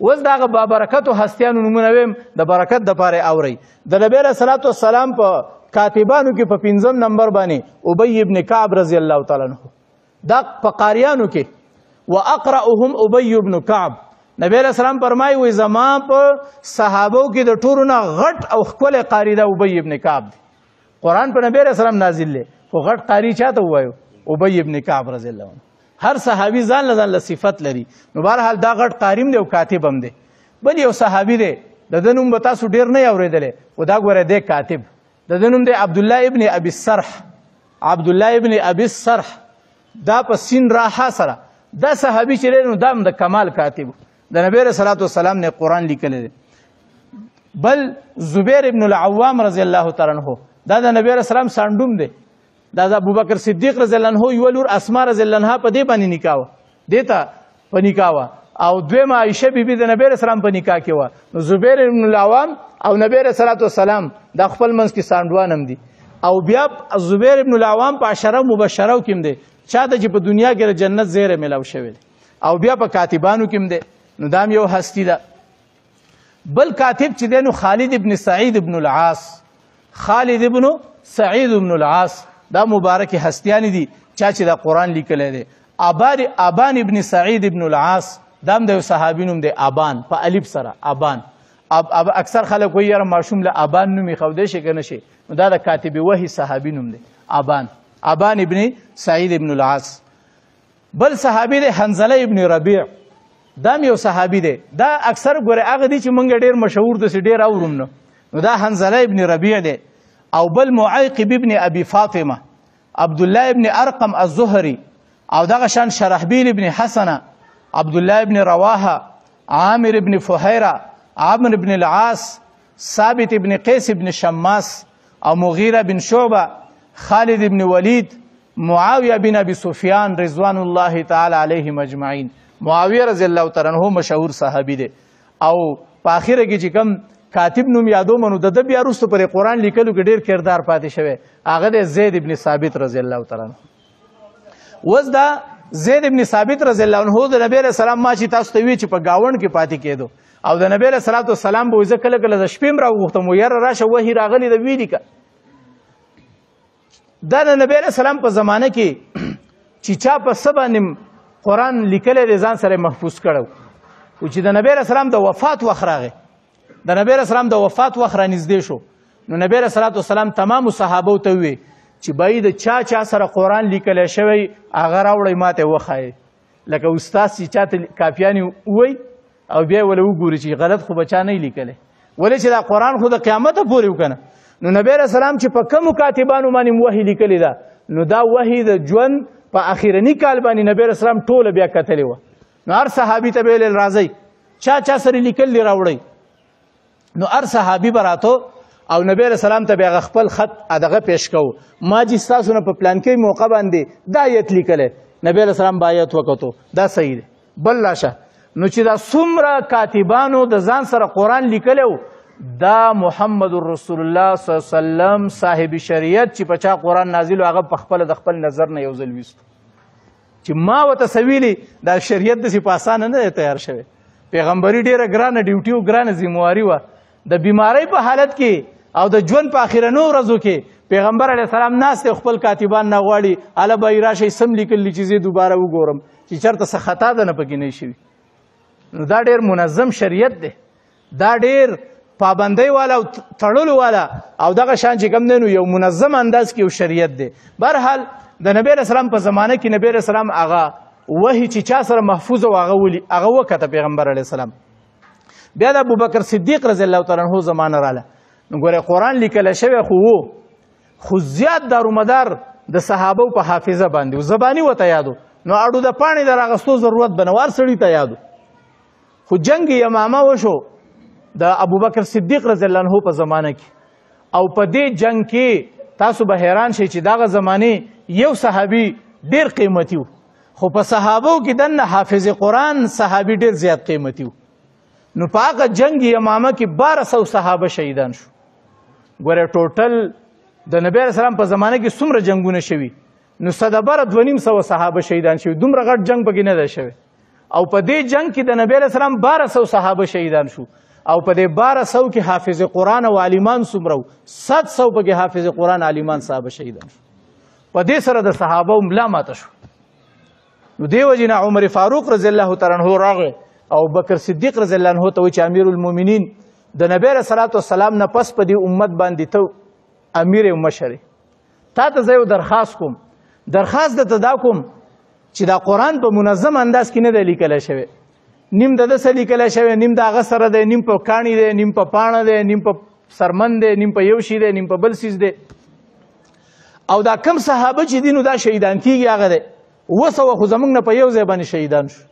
اوس د هغه بابرکتو هستیانو نومونه ویم د برکت دپاره اورئ. د نبی علیه صلات وسلام په کاتبانو کې په 5 نمبر باندې ابی ابن کعب رضی الله تعالی عنہ، دا په قاریانو کې واقرأهم ابی ابن کعب. نبی علیہ السلام فرمایي وایي زما په صحابو کې د ټولو نه غټ او ښکلی قاري دا ابی ابن کعب دی. قرآن په نبی علیہ السلام نازل دی، خو غټ قاري چاته ووایو؟ ابی ابن کعب رضی الله عنه. هر صحابي ځان له صفت لري. نو بهرحال دا غټ قاریم دی او کاتب هم دی. بل یو صحابي دی، د ده نوم به تاسو ډېر نه یې اورېدلی، خو دا ګوره دی کاتب. د ده نوم دی عبدالله ابن ابي السرح. عبدالله ابن ابي السرح دا په سین راحه سره دا صحابي چې دی نو دا هم د کمال کاتب د نبی علیه صلات وسلام نه قرآن لیکلی دی. بل زبیر ابن العوام رضی الله تعالی عنہ، دا د نبی علیه السلام سانډوم دی. دا د ابوبکر صدیق رضی الله عنه یوه لور اسما رضی الله عنها په دې باندې نکاح وه، دې ته په نکاح وه، او دویمه عایشه بیبي د نبی علیه السلام په نکاح کې وه. نو زبیر ابن العوام او نبی علیه صلات وسلام دا خپل منځ کې سانډوان هم دي. او بیا زبیر ابن العوام په عشره مبشرو کې هم دی، چاته چې په دنیا کې د جنت زیری میلاو شوی دی. او بیا په کاتبانو کې هم دی. نو دا هم یو هستی ده. بل کاتب چې دی نو خالد ابن سعید ابن العاص. خالد ابن سعید ابن العاص دا مبارک هستیانی دي چا چې دا قرآن لیکلی دی. ابان ابن سعید ابن العاص دا هم د یو صحابي نوم دی، ابان په الف سره ابان. اکثر خلک وایي یاره ماشوم له ابان نوم ایښودی شي که نه شي، نو دا د کاتب وحي صحابي نوم دی ابان ابن سعید ابن العاص. بل صحابي دی حنظله ابن ربیع، دا هم یو صحابي دی. دا اکثر ګوره هغه دي چې موږ ډېر مشهور داسې ډېر اورو نه، نو دا حنظله ابن ربیع دی. او بل معیقب ابن ابي فاطمه، عبدالله ابن ارقم الزهري، او دغه شان شرحبیل ابن حسنه، عبدالله ابن رواحه، عامر ابن فهيره، عمرو ابن العاص، ثابت ابن قیس ابن شماس، او مغیره بن شعبه، خالد ابن ولید، معاویه بن ابي سفیان رضوان الله تعالی علیهم اجمعین. معاویه رضی الله تعالی عنہ مشهور صحابي دی. او په اخره کې چې کوم کاتب نوم یادوم نو د ده بیا وروسته پر قرآن لیکلو کې ډېر کردار پاتې شوی، هغه دی زید ابن ثابت رضی الله تعالی عنه. اوس دا زید ابن ثابت رضی الله عنه د نبی علیه السلام ما چې تاسو ته وی چې په ګاونډ کې پاتې کېدو او د نبی علیه السلام به زه کله کله د شپې هم راوغوښتم و یاره راشه وحي راغلی د ویې لیکه. دا د نبی علیه السلام په زمانه کې چې چا په څه باندې قرآن لیکلی دی ځان سره محفوظ کړی و چې د نبی علیه السلام د وفات وخت راغی، د نبی علیه السلام د وفات وخت رانږدې شو، نو نبی علیه السلام تمامو صحابو ته ووی چې بای د چا سره قرآن لیکلی شوی هغه راوړئ ماته وښایئ. لکه استاد چې چاته کاپیانې ووایي او بیا وله وګوري چې غلط خو به چا نه لیکلی، ولې چې دا قرآن خو د قیامته پورې وکنه. نو نبی علیه السلام چې په کومو کاتبانو باندې وحي لیکلې ده، نو دا وحي د ژوند په اخرني کال باندې نبی علیه السلام ټوله بیا کتلې وه. نو هر صحابي ته به ویل راځئ چا سره لیکل دی راوړئ. نو هر صحابي به راته او نبی علیه السلام ته بیا خپل خط دغه پیش کوو، ما چې ستاسو نه په پلانکۍ موقع باندې دا آیت لیکلی، نبی علیه السلام به آیت وکتو دا صحیح دی. بل راشه نو چې دا څومره کاتبانو د ځان سره قرآن لیکلی و، دا محمد رسول الله صلی الله علیه وسلم صاحب شریعت چې په چا قرآن نازل و هغه په خپله د خپل نظر نه یو ځل ویستو چې ما ورته څه ویلي دا شریعت داسې په اسانه نه دی تیار شوی. پیغمبري ډېره ګرانه ډیوټي و ګرانه ذمواري وه. د بیمارۍ په حالت کې او د ژوند په اخرنو ورځو کې پیغمبر علیه السلام ناست دی، خپل کاتبان نه غواړي هله به یې راشئ سم لیکلي چې زه دوباره وګورم چې چېرته څه خطا ده نه پکې نه شوي. نو دا ډېر منظم شریعت دی، دا ډېر پابندۍ والا او تړلو والا او دغه شان چې کوم دی نو یو منظم انداز کې یو شریعت دی. بهرحال د نبی علیه السلام په زمانه کې نبی علیه السلام هغه وحي چې چا سره محفوظ و هغه وکته پیغمبر علیه السلام. بیا د ابوبکر صدیق رضی الله تعالی عنه زمانه راله، نو ګوره قرآن لیکلی شوی خو زیات دارومدار د صحابو په حافظه باندې و زباني ورته یادو، نو اړو د پاڼې د راغستو ضرورت به نه وار سړي ته یادو. خو جنگ یمامه وشو د ابوبکر صدیق رضی الله عنه په زمانه کې، او په دې جنگ کې تاسو به حیران شئ چې دغه زمانې یو صحابي ډېر قیمتي و، خو په صحابو کې دننه حافظ قرآن صحابي ډېر زیات قیمتي و. نو په هغه جنگ یمامه کې 1200 صحابه شهیدان شو. ګوره ټوټل د نبی علیه السلام په زمانه کې څومره جنګونه شوي، نو صدبره 250 صحابه شهیدان شوي، دومره غټ جنگ پکې نه دی شوی. او په دې جنگ کې د نبی علیه السلام 1200 صحابه شهیدان شو، او په دې 1200 کې حافظ قرآن او عالمان څومره و، 700 پکې حافظ قرآن عالمان صحابه شهیدان شو. په دې سره د صحابه ملا ماته شو. نو دې وجې نه عمر فاروق رضی الله تعالی عنه راغی او بکر صدیق رضی الله عنه ته وایي چې امیر المؤمنین د نبی علیه السلام نه پس په دې امت باندې ته امیر او مشر تا ته زه یو درخواست کوم، درخواست درته دا کوم چې دا قرآن په منظم انداز کې نه دی لیکلی شوی، نیم د ده څه لیکلی شوی، نیم د هغه سره دی، نیم په کاڼي دی، نیم په پاڼه دی، نیم په سرمن دی، نیم په یو شي دی، نیم په بل څیز دی. او دا کم صحابه چې دي نو دا شهیدان کېږي هغه دی 200 خو زموږ نه په یو ځای باندې شهیدان شو.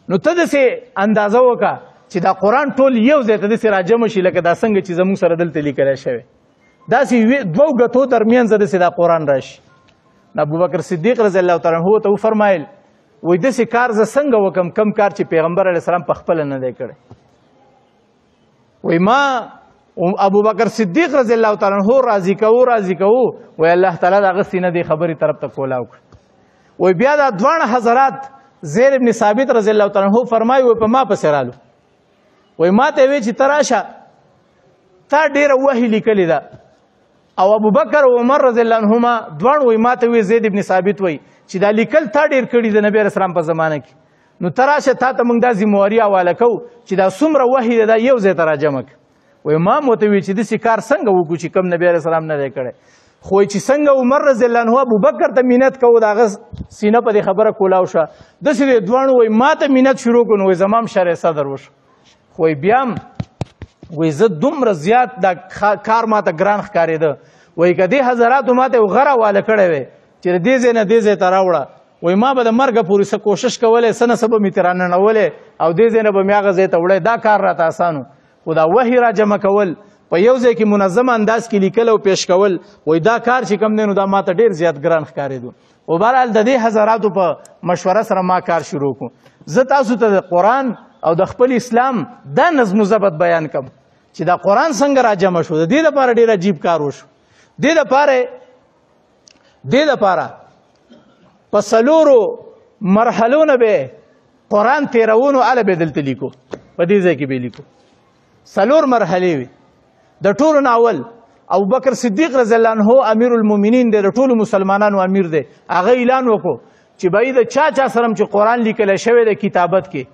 نو ته داسې اندازه وکړه چې دا قرآن ټول یو ځای ته داسې راجمع شي لکه دا څنګه چې زموږ سره دلته لیکلی شوی، داسې دوو ګټو ترمنځ داسې دا قرآن راشي. ابوبکر صدیق رضی الله تعالی عنه ته وفرمایل وایي داسې کار زه څنګه وکړم کم کار چې پیغمبر علیه السلام په خپله نه دی کړی. وایي ما ابوبکر صدیق رضی الله تعالی عنه راضي کوو وایي الله تعالی د هغه سینه دې خبرې طرف ته کولاو کړه. وایي بیا دا دواړه حضرات زید ابن ثابت رضی الله تعالی عنه فرمایي وایي په ما پسې رالو، وایي ما ته وایي چې ته راشه تا ډېره وحي لیکلې ده، او ابوبکر او عمر رضی الله عنهما دواړو وایي ما ته وایي زید ابن ثابت وایي چې دا لیکل تا ډېر کړي د نبی علیه السلام په زمانه کې، نو ته راشه تا ته موږ دا ذمواري حواله کوو چې دا څومره وحي ده دا یو ځای ته راجمع کړه. وایي ما هم ورته وایي چې داسې کار څنګه وکړو چې کوم نبی علیه السلام نه دی کړی. خو چې څنګه عمر رضی الله عنه ابوبکر ته منت کوو د هغه سینه په دې خبره کولاو شوه، داسې دی دواړو وایي ما ته منت شروع کړو، نو وایي زما هم شرع صدر وشو. خو وایي بیا هم وایي زه دومره زیات دا کار ما ته ګران ښکارېده، وایي که دې حضراتو ما ته یو غره واله کړی وی چې د دې ځای نه دې ځای ته راوړه، وایي ما به د مرګه پورې څه کوشش کولی، څه نه څه به مې ترې راننولی او دې ځای نه به مې هغه ځای ته وړی، دا کار راته اسان و. خو دا وحي را جمع کول په یو ځای کې منظم انداز کې لیکل او پیش کول، وایي دا کار چې کوم دی نو دا ما ته ډېر زیات ګران ښکارېدو. و بهرحال د دې حضراتو په مشوره سره ما کار شروع کړو. زه تاسو ته د قرآن او د خپل اسلام دا نظم و ضبط بیان کړم چې دا قرآن څنګه را جمع شو. د دې لپاره ډېر عجیب کار وشو. دې لپاره په څلورو مرحلو نه به قرآن تېرونو هله به دلته لیکو، په دې ځای کې به لیکو. څلور مرحلې وي. د ټولو نه اول ابوبکر صدیق رضی الله عنه امیر المؤمنین دی، د ټولو مسلمانانو امیر دی. هغه اعلان وکړو چې به د چا سره چې قرآن لیکلی شوی د کتابت کې،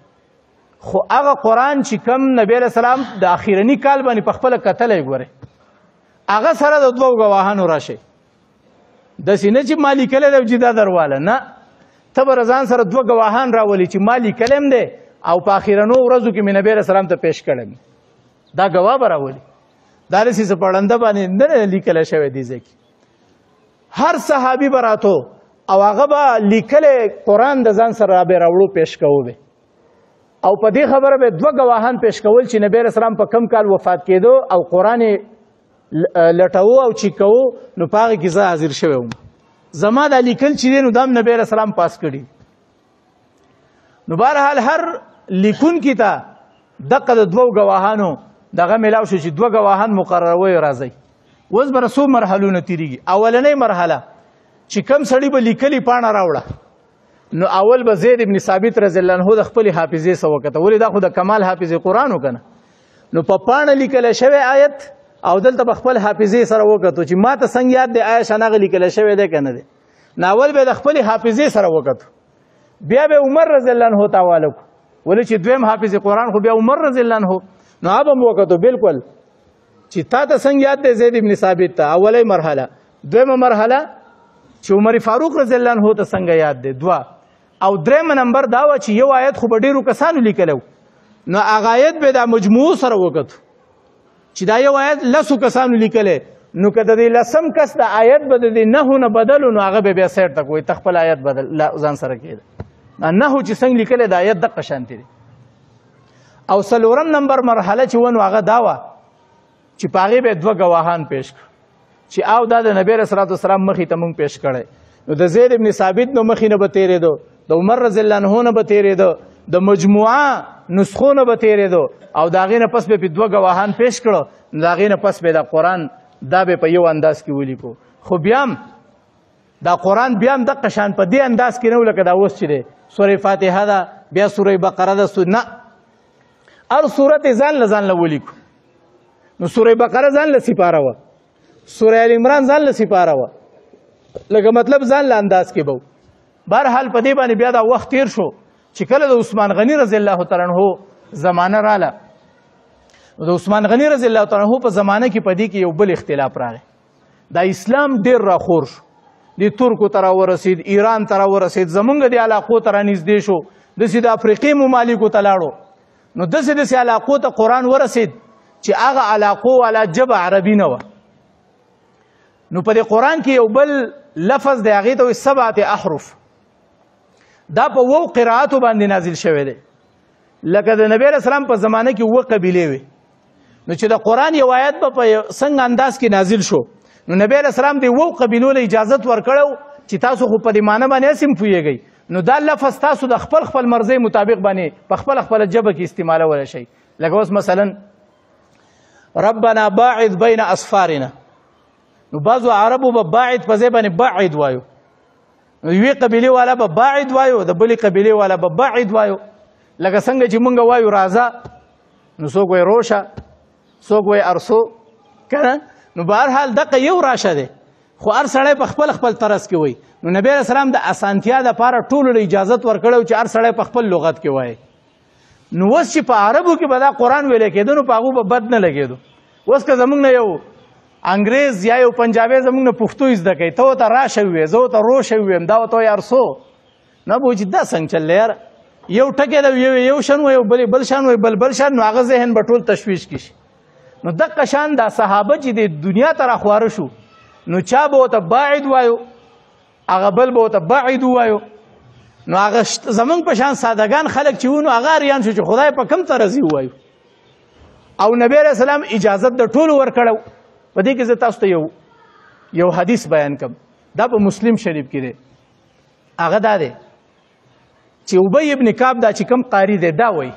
خو هغه قرآن چې کوم نبی علیه السلام د اخیرني کال باندې په خپله کتلی ګورئ، هغه سره د دوو ګواهانو راشئ. داسې نه چې ما لیکلی دی او چې دا درواله، نه، ته به ځان سره دوه ګواهان راولي چې ما لیکلی م دی او په اخیرنو ورځو کې مې نبی علیه السلام ته پیش کړی م. دا ګواه به راولي. دا داسې څه پړنده باندې نه لیکلی شوی دې ځای کې. هر صحابي به راتو او هغه به لیکلی قرآن د ځان سره را به راوړو پیش کوو به، او په دې خبره به دوه ګواهان پیش کول چې نبی علیه السلام په کم کال وفات کېدو او قرآن یې لټوو او چیکوو، نو په هغې کې زه حاضر شوی وم. زما دا لیکل چې دی نو دا هم نبی علیه السلام پاس کړي. نو بهرحال هر لیکونکي ته دقه د دوو ګواهانو دغه میلاو شو چې دوه ګواهان مقرروي راځئ. اوس به څو مرحلونه تېرېږي. اولنۍ مرحله چې کوم سړي به لیکلي پاڼه راوړه، نو اول به زید ابن ثابت رضی الله عنه د خپلې حافظې څه وکته، ولې دا خو د کمال حافظې قرآن و که نه. نو په پاڼه لیکلی شوی آیت او دلته به خپل حافظې سره وکتو چې ما ته څنګه یاد دی آیا شان هغه لیکلی شوی دی که نه دی. نو اول به د خپلې حافظې سره وکتو، بیا به عمر رضی الله عنه ته حواله کړو، ولې چې دویم حافظ قرآن خو بیا عمر رضی الله عنه. نو هغه به م وکتو بالکل چې تا ته څنګه یاد دی زید ابن ثابت ته، اولی مرحله. دویمه مرحله چې عمر فاروق رضی الله عنه ته څنګه یاد دی، دوه. او درېیمه نمبر دا وه چې یو آیت خو به ډېرو کسانو لیکلی و، نو هغه آیت به دا مجموعو سره وکتو چې دا یو آیت لسو کسانو لیکلی، نو که د دې لسم کس د آیت به د دې نهو نه بدلو، نو هغه به بیا سیټ ته کوي ته خپل آیت بدل ځان سره کېده. نهو چې څنګه لیکلی د آیت دقه شانتې دی. او څلورم نمبر مرحله چې ونو هغه دا وه چې په هغې به یې دوه ګواهان پیش کړو چې او دا د نبی علیه صلات وسلام مخې ته مونږ پیش کړی. نو د زید ابن ثابت نو مخې نه به تېرېدو، د عمر رضی الله عنه نه به تېرېده، د مجموعه نسخو نه به تېرېدو، او د هغې نه پس به دوه ګواهان پیش کړو. نو د هغې نه پس به دا قرآن دا به په یو انداز کې ولیکو. خو بیا هم دا قرآن بیا هم دقه شان په دې انداز کې نه و لکه دا اوس چې دی سورې فاتحه ده، بیا سورې بقره ده، نه، هر صورت یې ځان له ولیکو. نو سورې بقره ځان له سپاره وه، سورې ال عمران ځان له سپاره وه، لکه مطلب ځان له انداز کې به و. بهرحال په دې باندې بیا دا وخت تېر شو چې کله د عثمان غني رضی الله تعالی عنه زمانه راله. د عثمان غني رضی الله تعالی عنه په زمانه کې په دې کې یو بل اختلاف راغی. دا اسلام ډېر راخور شو، د ترکو ته راورسېد، ایران ته راورسېد، زمونږ د علاقو ته رانږدې شو، داسې د افریقې ممالکو ته لاړو. نو داسې علاقو ته قرآن ورسېد چې هغه علاقو والا ژبه عربي نه وه. نو په دې قرآن کې یو بل لفظ دی، هغې ته وایي 7 احرف. دا په 2 قرائاتو باندې نازل شوی دی. لکه د نبی علیه السلام په زمانه کې 2 قبیلې وې، نو چې د قرآن یو آیت به په څنګه انداز کې نازل شو، نو نبی علیه السلام د 2 قبیلو له اجازت ورکړو چې تاسو خو په دې معنی باندې هسې هم پوهېږئ، نو دا لفظ تاسو د خپل مرضۍ مطابق باندې په خپله ژبه کې استعمالولی شئ. لکه اوس مثلا ربنا باعد بین اصفارنا، نو بعضو عربو به باعد په ځای باندې باعد وایو، نو یوې قبیلې والا به باعد وایو، د بلې قبیلې والا به باعد وایو. لکه څنګه چې مونږ وایو راځه، نو څوک وایي روشه، څوک وایي ارسو، که نه؟ نو بهرحال دقه یو راشه دی، خو هر سړی په خپل طرز کې وایي. نو نبی علیه السلام د اسانتیا دپاره ټولو له اجازت ورکړی چې هر سړی په خپل لغت کې وایي. نو اوس چې په عربو کې به دا قرآن ویلی کېده، نو په هغو به بد نه لګېدو. اوس که زمونږ نه یو انګریز یا یو پنجابی زمونږ نه پښتو زده کوي، ته ورته راشه ووایې، زه ورته روشه ووایم، دا ورته وایي ارسو، نه به چې دا څنګه چل دی یاره، یو ټکی ده یو شان وایي، بل شان وایي، بل شان، نو هغه ذهن به ټول تشویش کړي. نو دقه شان دا صحابه چې د دنیا ته راخواره شو، نو چا به ورته باعد وایو، هغه بل به ورته باعد ووایو. نو هغه زمونږ په شان سادهګان خلک چې وو، نو هغه اریان شو چې خدای په کوم طرز یې ووایو. او نبی علیه السلام اجازت د ټولو ورکړو. په دې کې زه تاسو ته یو حدیث بیان کوم، دا په مسلم شریف کې دی. هغه دا دی چې ابی ابن کعب دا چې کوم قاری دی، دا وایي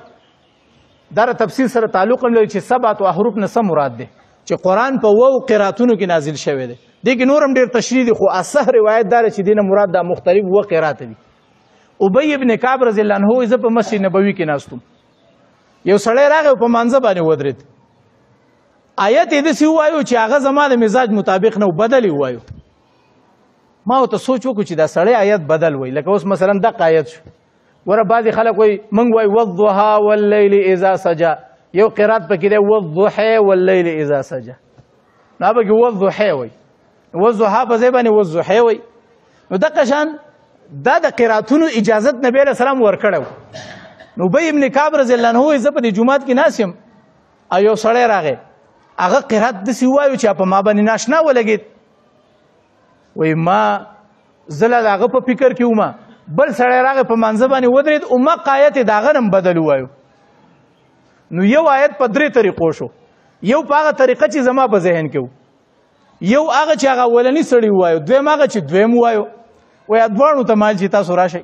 دا تفسیر سره تعلق لري چې 7 احرف نه څه مراد دی چې قرآن په 9 قراتونو کې نازل شوی دی. دې کې نور هم ډېر تشریح دی خو اصح روایت دا چې دینه مراد دا مختلف 9 قرات دي. ابی ابن کعب رضی الله عنه زه په مسجد نبوي کې ناستم، یو سړی راغی په مانځه باندې ودرېد، آیت یې داسې ووایو چې هغه زما د مزاج مطابق نه و، بدل یې ووایو. ما ورته سوچ وکړو چې دا سړی آیت بدل وایي، لکه اوس مثلا دغه آیت شو. ګوره بعضې خلک وایي موږ وایي والضحا واللیل اذا سجا، یو قرات پکې دی والضحی واللیل اذا سجا، نو هغه پکې والضحی وایي، والضحا په ځای باندې والضحی وایي. نو دغه شان دا د قراتونو اجازت نبی علیه السلام ورکړی و. نو ابی ابن کعب رضی الله عنه زه په دې جومات کې ناست یم او یو سړی راغی هغه قرات داسې ووایو چې په ما باندې ناشنا ولګېد. وایي ما زه لا د هغه په فکر کې وم، بل سړی راغی په مانځه باندې ودرېد او مق آیت یې د هغه نه بدل ووایو. نو یو آیت په 3 طریقو شو، یو په هغه طریقه چې زما په ذهن کې و، یو هغه چې هغه اولني سړي ووایو، دویم هغه چې دویم ووایو. وایي دواړو ته مال چې تاسو راشئ.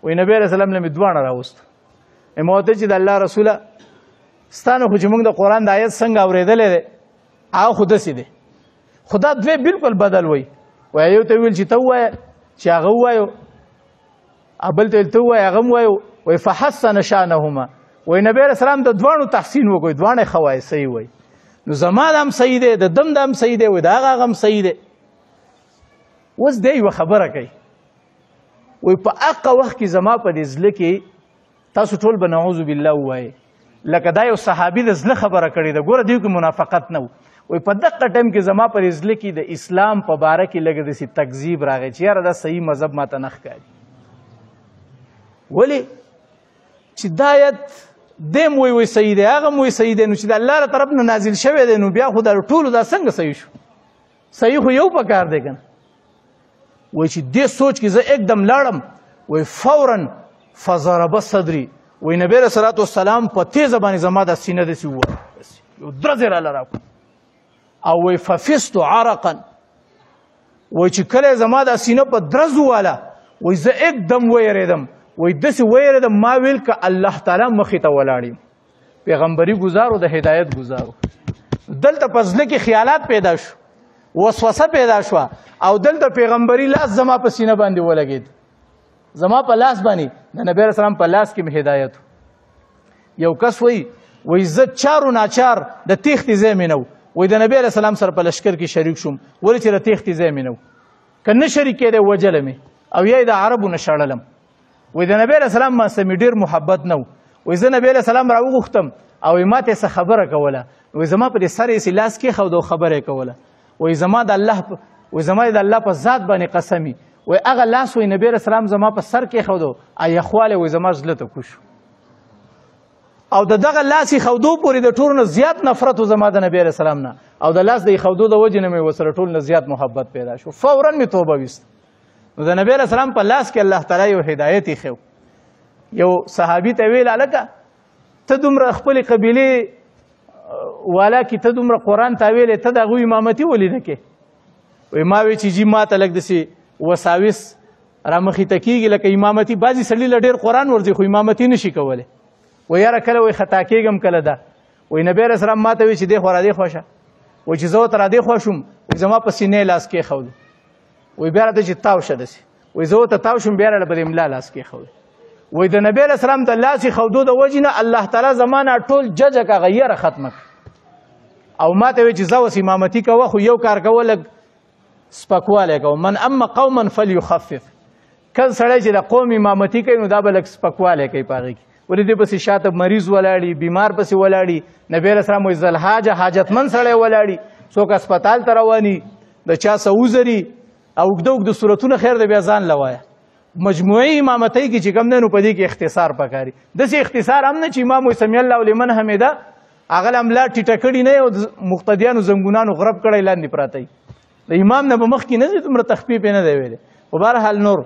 وایي نبی علیه السلام نه مې دواړه راوست. ما ورته چې د الله رسوله ستانه خو چې موږ د قرآن د آیت څنګه اورېدلی دی هغه خو داسې دی، خو دا دوی بلکل بدل وایي. وایي یو ته ویل چې ته ووایه چې هغه ووایو، بل ته ویل ته ووایه هغه هم وایو. وایي فحسن شانهما، وایي نبی علیه السلام د دواړو تحسین وکړي، دواړه ښه وایي، صحیح وایي. نو زما د هم صحیح دی، د دم د هم صحیح دی، وایي د هغه هم صحیح دی. اوس دی یوه خبره کوي، وایي په هغه وخت کې زما په دې زړه کې تاسو ټول به نعوذ بالله ووایئ لکه دا یو صحابي د زړه خبره کړې ده. ګوره دیو کې منافقت نه و. وایي په دغه ټایم کې زما په دې زړه کې د اسلام په باره کې لږ داسې تکذیب راغی چې یاره دا صحیح مذهب ماته نه ښکاري. ولې چې دا آیت دیم وایي صحیح دی، هغه هم وایي صحیح دی، نو چې د الله له طرف نه نازل شوی دی نو بیا خو دا ټولو دا څنګه صحیح شو؟ صحیح خو یو پکار دی که نه. وایي چې دې سوچ کې زه एकदम لاړم، وایي فورا فضرب صدري، وایي نبی علیه الصلاة والسلام په تیزه باندې زما دا سینه داسې ووهه، یو درز یې راله راکړو، او وایي ففزت عرقا، وایي چې کله زما دا سینه په درز وواله، وایي زه एकदम ویرېدم، وایي داسې ویرېدم ما ویل که الله تعالی مخې ته ولاړ یم، پیغمبري ګزارو د هدایت ګزارو. دلته په زړه کې خیالات پیدا شو، وسوسه پیدا شوه، او دلته پیغمبري لاس زما په سینه باندې ولګېد، زما په لاس باندې د نبی علیه السلام په لاس کې مې هدایت. یو کس وایي زه چارو ناچار د تېښتې ځای مې نه و، وایي د نبی علیه السلام سره په لښکر کې شریک شوم، ولې چې د تېښتې ځای مې نه و، که نه شریک کېدی وجله مې او یا یې د عربو نه شړلم. وایي د نبی علیه السلام ما سره مې ډېر محبت نه و، وایي زه نبی علیه السلام راوغوښتم او ما ته یې څه خبره کوله، وایي زما په دې سر یې لاس کېښود او خبره یې کوله. وایي زما د الله په ذات باندې قسمي، وایي هغه لاس وایي نبی علیه السلام زما په سر کېښودو او یخوالی وایي زما زړه ته کوږ شو، او د دغه لاس ایښودو پورې د ټولو نه زیات نفرت و زما د نبی علیه السلام نه، او د لاس د ایښودو د وجې نه مې ورسره ټولو نه زیات محبت پیدا شو. فورا مې توبه ویسته. نو د نبی علیه السلام په لاس کې الله تعالی یو هدایت ایښی و. یو صحابي ته ویل هلکه ته دومره خپلې قبیلې والا کې ته دومره قرآن تاویلې، ته د هغوی امامتي ولې نه کې؟ وایي ما وی چې جي ما ته لږ داسې وساوس رامخې ته کېږي لکه امامتي، بعضې سړي له ډېر قرآن ورځي خو امامتي نه شي کولی. وایي یاره کله وایي خطا کېږم کله ده. وایي نبی علیه السلام ما ته وایي چې دې خوا رادې خوا شه، وایي چې زه ورته رادې خوا شوم، وایي زما په سینې لاس کېښود، وایي بیا راته چې تاو شه داسې، وایي زه ورته تاو شوم بیا راله په دې ملا لاس کېښود. وایي د نبی علیه السلام د لاس ایښودو د وجې نه الله تعالی زما نه ټول ججه کاغه یره ختمه کړه، او ما ته وایي چې ځه اوس امامتي کوه، خو یو کار کوه لږ سپکوالی کوه، من اما قوما فلیخفف، کله سړی چې د قوم امامتي کوي نو دا به لږ سپکوالی کوي په هغې کې، ولې دې پسې شاته مریض ولاړي، بیمار پسې ولاړي. نبی علیه السلام وایي ذوالحاجه حاجتمند سړی ولاړي، څوک هسپتال ته رواني، د چا څه وزري، او اوږده اوږده صورتونه خیر دی بیا ځان له وایه. مجموعي امامتۍ کې چې کوم دی نو په دې کې اختصار پکاري، داسې اختصار هم نه چې امام وایي سمع الله لمن حمده، هغه له ملا ټیټه کړي نه او مقتدیانو زنګونانو غرب کړی لاندې پراته وي، د امام نه به مخکې نه دی دومره تخفیف یې نه دی ویلی. خو بهرحال نور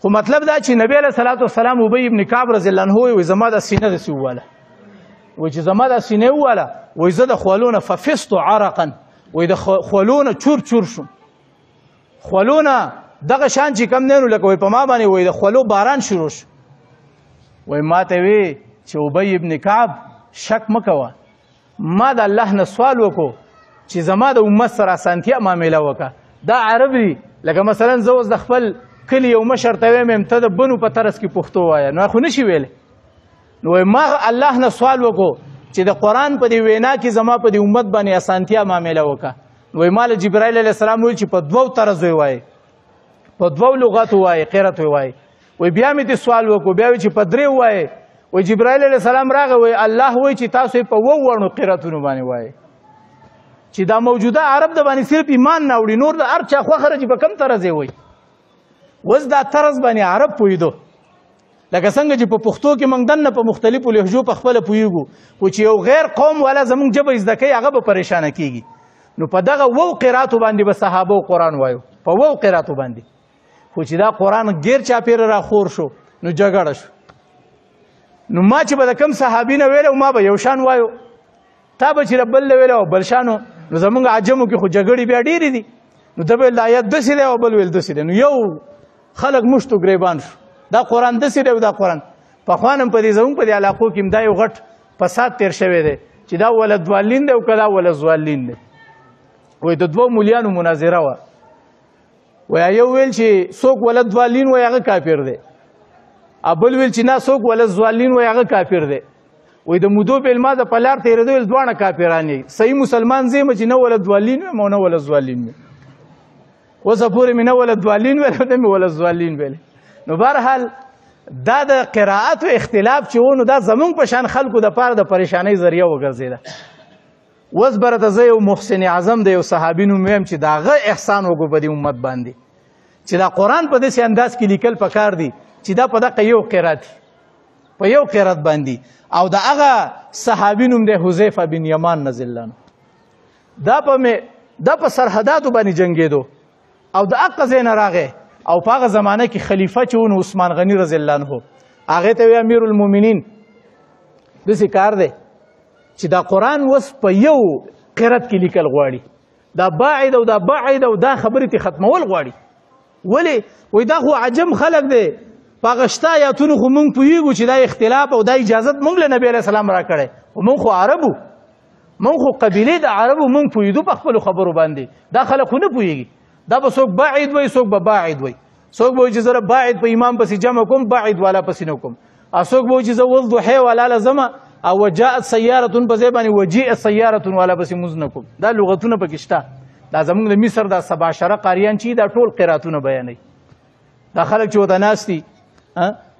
خو مطلب دا چې نبی علیه صلات وسلام ابی ابن کعب رضی الله عنه وایي زما دا سینه داسې وواله، وایي چې زما دا سینه وواله، وایي زه د خولو نه ففزت عرقا، وایي د خولو نه چور چور شوم، خولو نه دغه شان چې کم دی نو لکه وایي په ما باندې وایي د خولو باران شروع شو. وایي ما ته وی چې ابی ابن کعب شک مه کوه، ما د الله نه سوال وکړو چې زما د امت سره اسانتیا معامله وکړه. دا عرب دي، لکه مثلا زه اوس د خپل کلي یو مشر ته ویم ته د بنو په طرز کې پښتو وایه، نو خو نشي ویلی. نو ما الله نه سوال وکړو چې د قرآن په دې وینا کې زما په دې امت باندې اسانتیا معامله وکړه. نو ما له جبرائیل علیه السلام ویل چې په دوو طرز ووایي، په دوو لغاتو ووایي، قرت ووایي. وی بیا مې دې سوال وکړو، بیا وی چې په درې ووایي. وی جبرائیل علیه السلام راغی، وی الله وایي چې تاسو په اوو وړو قرتونو باندې وایي، چې دا موجوده عرب د باندې صرف ایمان نه وړي، نور د هر چا خوښه چې په کم طرز یې وایي. اوس دا طرز باندې عرب پوهېدو، لکه څنګه چې په پښتو کې موږ دننه په مختلفو لهجو په خپله پوهېږو، خو چې یو غیر قوم والا زموږ ژبه زده کوي هغه به پریشانه کېږي. نو په دغه وو قراتو باندې به صحابو قرآن وایو، په وو قراتو باندې. خو چې دا قرآن غیر چاپېره راخور شو نو جګړه شو. نو ما چې به د کوم صحابي نه ویلو ما به یو شان وایو، تا به چې بل ویلو بل شانو. نو زمونږ عجمو کې خو جګړې بیا ډېرې دي، نو ته به ویل دا آیت داسې دی او بل ویل داسې دی، نو یو خلک مشتو ګریبان شو. دا قرآن داسې دی او دا قرآن پخوا هم په دې زموږ په دې علاقو کې هم دا یو غټ فساد تېر شوی دی چې دا ولدوالین دی او که دا ولزوالین دی. وایي د دوو مولیانو مناظره وه، وایي یو ویل چې څوک ولدوالین وایي هغه کافر دی، بل ویل چې نه څوک ولزوالین وایي هغه کافر دی. وایي د مودو په علما د په لار تېرېدو ویل دواړه کافران یې، صحیح مسلمان زه یم چې نه ولدوالین ویم او نه ولزوالین ویم. اوسه پورې مې نه ولدوالین ویل نه مې ولزوالین ویل. نو بهرحال دا د قرائتو اختلاف چې و نو دا زمونږ په شان خلکو دپاره د پریشانۍ ذریعه وګرځېده. اوس برته زه یو محسن اعظم د یو صحابي نوم ویم چې د هغه احسان وکړو په دې امت باندې چې دا قرآن په داسې انداز کې لیکل پکار دي چې دا په دغه یو قرات په یو قرات باندې. او د هغه صحابي نوم دی حذیفه بن یمان رضی الله عنه. دا په سرحداتو باندې جنګېدو او د هغه ځای نه راغی او په هغه زمانه کې خلیفه چې و نو عثمان غني رضی الله عنه، هغې ته وی امیر المؤمنین داسې کار دی چې دا قرآن اوس په یو قرت کې لیکل غواړي، دا باعد او دا بعید او دا خبرې ته ختمول غواړي. ولې؟ وایي دا خو عجم خلک دی، په هغه شته آیاتونو خو موږ پوهېږو چې دا اختلاف او دا اجازت موږ له نبي علیه السلام را کړی، خو موږ خو عربو، موږ خو قبیلې د عربو، موږ پوهېدو په خپلو خبرو باندې، دا خلک خو نه پوهېږي. دا به څوک باعد وایي څوک به باعد وایي، څوک به وایي چې زه باعد په امام پسې جمع کوم باعد والا پسې نه کوم، او څوک به وایي چې زه والضحی والا لزمه او وجاءت سیارة په ځای باندې وجیءت سیارة والا پسې مونځ نه کوم. دا لغتونه پکې شته. دا زموږ د مصر دا 17 قاریان چې دا ټول قراتونه بیانوي. دا خلک چې ورته ناست دي